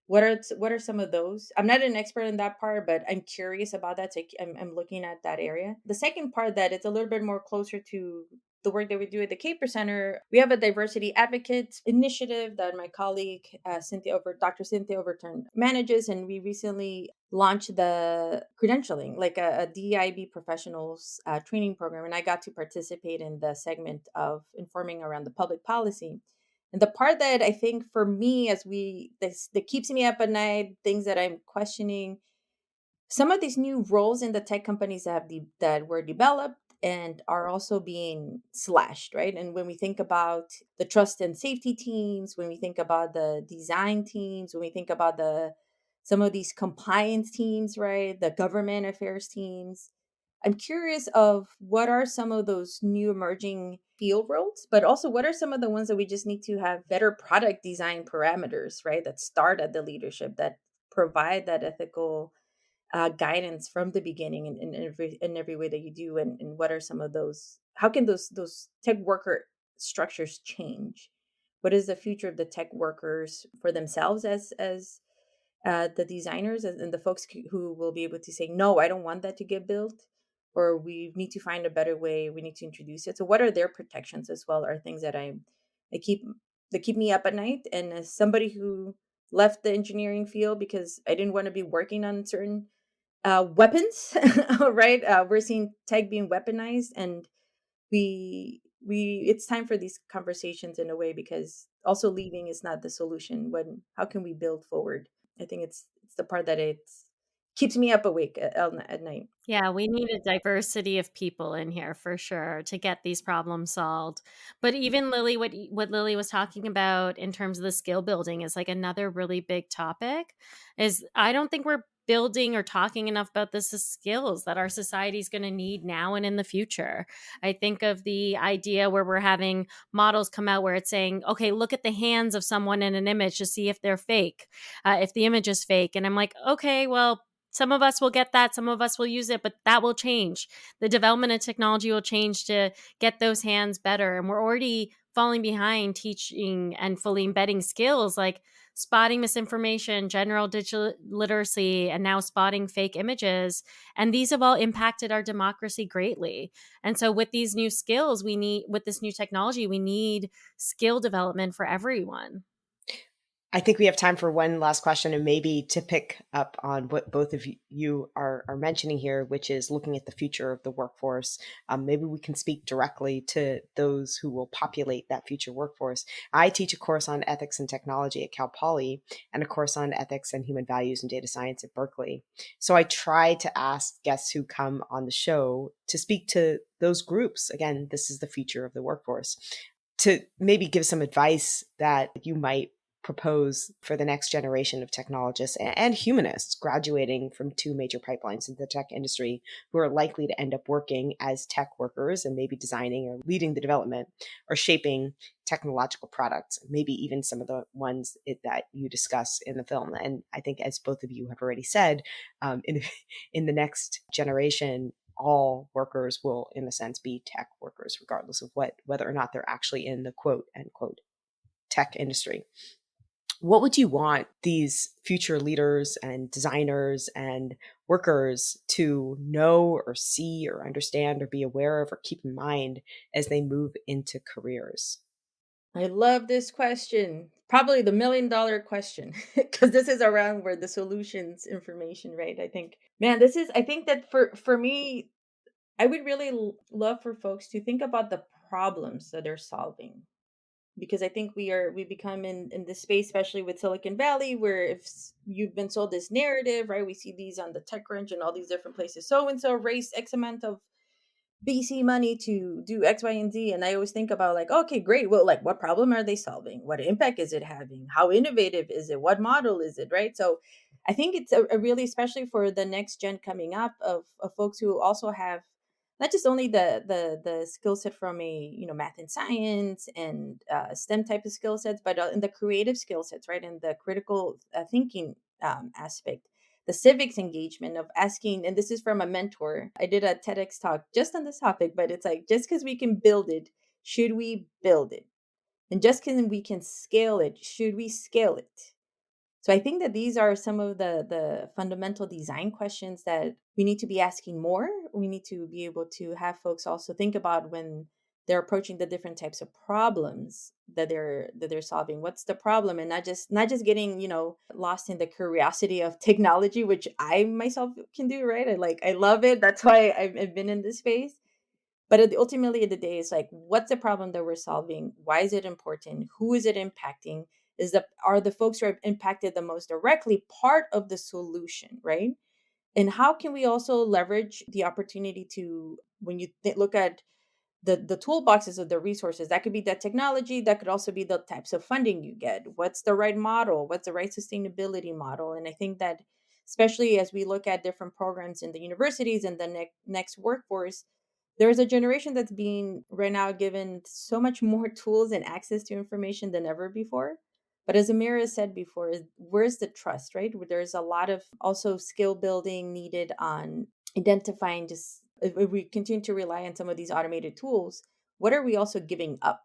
what are some of those? I'm not an expert in that part, but I'm curious about that. So I'm looking at that area. The second part that it's a little bit more closer to the work that we do at the Kapor Center, we have a diversity advocates initiative that my colleague Dr. Cynthia Overton manages, and we recently launched the credentialing, like a DEIB professionals training program, and I got to participate in the segment of informing around the public policy. And the part that I think for me, that keeps me up at night, things that I'm questioning, some of these new roles in the tech companies that were developed and are also being slashed, right? And when we think about the trust and safety teams, when we think about the design teams, when we think about some of these compliance teams, right, the government affairs teams, I'm curious of what are some of those new emerging field roles, but also what are some of the ones that we just need to have better product design parameters, right, that start at the leadership, that provide that ethical guidance from the beginning in every way that you do, and what are some of those? How can those tech worker structures change? What is the future of the tech workers for themselves as the designers and the folks who will be able to say, no, I don't want that to get built, or we need to find a better way. We need to introduce it. So what are their protections as well? Are things I keep that keep me up at night. And as somebody who left the engineering field because I didn't want to be working on certain weapons, right? We're seeing tech being weaponized, and we it's time for these conversations in a way, because also leaving is not the solution. How can we build forward? I think it's the part that it keeps me up awake at night. Yeah, we need a diversity of people in here for sure to get these problems solved. But even Lily, what Lily was talking about in terms of the skill building is like another really big topic. Is I don't think we're building or talking enough about this as skills that our society is going to need now and in the future. I think of the idea where we're having models come out where it's saying, okay, look at the hands of someone in an image to see if they're fake, if the image is fake. And I'm like, okay, well, some of us will get that, some of us will use it, but that will change. The development of technology will change to get those hands better. And we're already falling behind teaching and fully embedding skills like spotting misinformation, general digital literacy, and now spotting fake images. And these have all impacted our democracy greatly. And so, with these new skills, with this new technology, we need skill development for everyone. I think we have time for one last question, and maybe to pick up on what both of you are mentioning here, which is looking at the future of the workforce. Maybe we can speak directly to those who will populate that future workforce. I teach a course on ethics and technology at Cal Poly and a course on ethics and human values and data science at Berkeley. So I try to ask guests who come on the show to speak to those groups. Again, this is the future of the workforce. To maybe give some advice that you might propose for the next generation of technologists and humanists graduating from two major pipelines in the tech industry who are likely to end up working as tech workers and maybe designing or leading the development or shaping technological products, maybe even some of the ones that you discuss in the film. And I think, as both of you have already said, in the next generation, all workers will, in a sense, be tech workers, regardless of whether or not they're actually in the quote unquote tech industry. What would you want these future leaders and designers and workers to know or see or understand or be aware of or keep in mind as they move into careers? I love this question. Probably the $1 million question, because this is around where the solutions information, right? I think, man, I think that for me, I would really love for folks to think about the problems that they're solving, because I think we become in this space, especially with Silicon Valley, where if you've been sold this narrative, right? We see these on the TechCrunch and all these different places. So and so raised X amount of BC money to do X, Y, and Z. And I always think about like, okay, great. Well, like, what problem are they solving? What impact is it having? How innovative is it? What model is it? Right. So I think it's a really, especially for the next gen coming up of folks who also have not just only the skill set from math and science and STEM type of skill sets, but in the creative skill sets, right, and the critical thinking aspect, the civics engagement of asking. And this is from a mentor. I did a TEDx talk just on this topic, but it's like, just because we can build it, should we build it? And just because we can scale it, should we scale it? So I think that these are some of the fundamental design questions that we need to be asking more. We need to be able to have folks also think about when they're approaching the different types of problems that they're solving. What's the problem? And not just getting, lost in the curiosity of technology, which I myself can do, right? I love it. That's why I've been in this space. But ultimately, at the day, it's like, what's the problem that we're solving? Why is it important? Who is it impacting? Are the folks who are impacted the most directly part of the solution, right? And how can we also leverage the opportunity to, when you look at the toolboxes of the resources, that could be the technology, that could also be the types of funding you get. What's the right model? What's the right sustainability model? And I think that, especially as we look at different programs in the universities and the next workforce, there's a generation that's being right now given so much more tools and access to information than ever before. But as Amira said before, where's the trust, right? There's a lot of also skill building needed on identifying, just if we continue to rely on some of these automated tools, what are we also giving up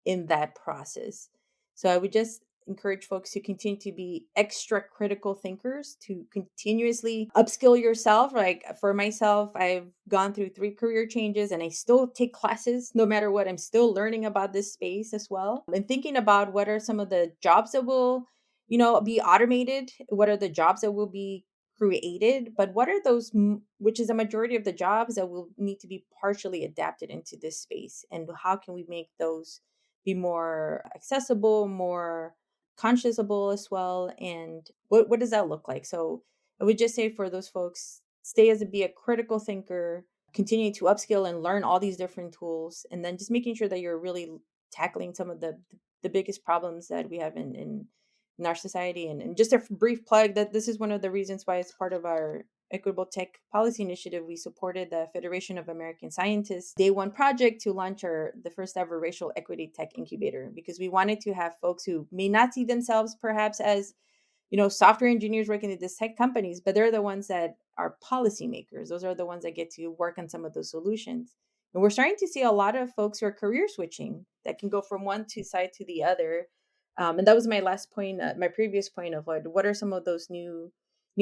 in that process? So I would just encourage folks to continue to be extra critical thinkers, to continuously upskill yourself. Like for myself, I've gone through 3 career changes and I still take classes no matter what. I'm still learning about this space as well. And thinking about what are some of the jobs that will, be automated, what are the jobs that will be created, but what are those, which is a majority of the jobs that will need to be partially adapted into this space, and how can we make those be more accessible, more conscionable as well, and what does that look like? So I would just say for those folks, be a critical thinker, continue to upskill and learn all these different tools, and then just making sure that you're really tackling some of the biggest problems that we have in in our society. And just a brief plug that this is one of the reasons why, as part of our Equitable Tech Policy Initiative, we supported the Federation of American Scientists Day One project to launch the first ever racial equity tech incubator, because we wanted to have folks who may not see themselves perhaps as, software engineers working at these tech companies, but they're the ones that are policymakers. Those are the ones that get to work on some of those solutions. And we're starting to see a lot of folks who are career switching that can go from one side to the other. And that was my last point, my previous point of what are some of those new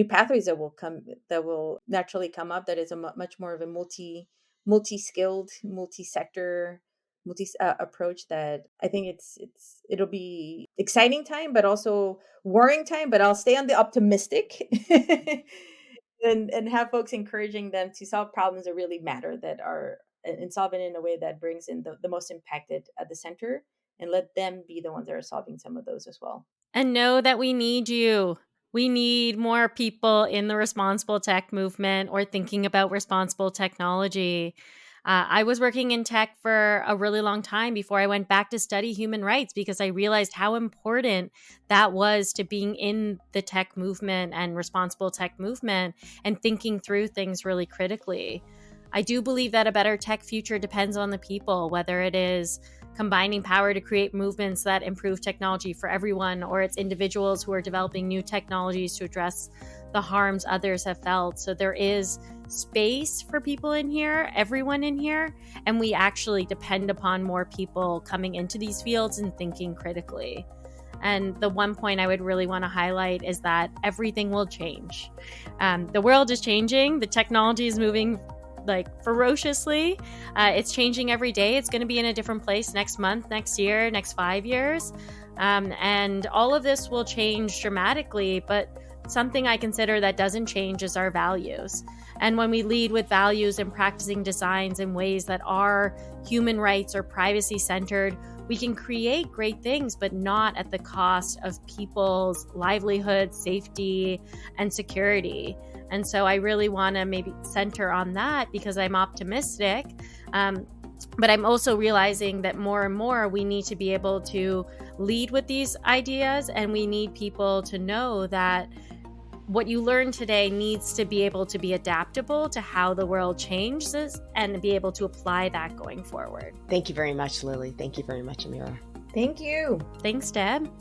pathways that will naturally come up, that is a much more of a multi-skilled, multi-sector, approach, that I think it'll be exciting time, but also worrying time. But I'll stay on the optimistic and have folks encouraging them to solve problems that really matter, that are, and solve it in a way that brings in the most impacted at the center, and let them be the ones that are solving some of those as well. And know that we need you. We need more people in the responsible tech movement or thinking about responsible technology. I was working in tech for a really long time before I went back to study human rights, because I realized how important that was to being in the tech movement and responsible tech movement and thinking through things really critically. I do believe that a better tech future depends on the people, whether it is combining power to create movements that improve technology for everyone, or it's individuals who are developing new technologies to address the harms others have felt. So there is space for people in here, everyone in here, and we actually depend upon more people coming into these fields and thinking critically. And the one point I would really want to highlight is that everything will change. The world is changing. The technology is moving ferociously. It's changing every day. It's going to be in a different place next month, next year, next 5 years. And all of this will change dramatically, but something I consider that doesn't change is our values. And when we lead with values and practicing designs in ways that are human rights or privacy centered, we can create great things, but not at the cost of people's livelihood, safety, and security. And so I really want to maybe center on that, because I'm optimistic. But I'm also realizing that more and more we need to be able to lead with these ideas, and we need people to know that what you learn today needs to be able to be adaptable to how the world changes and be able to apply that going forward. Thank you very much, Lily. Thank you very much, Amira. Thank you. Thanks, Deb.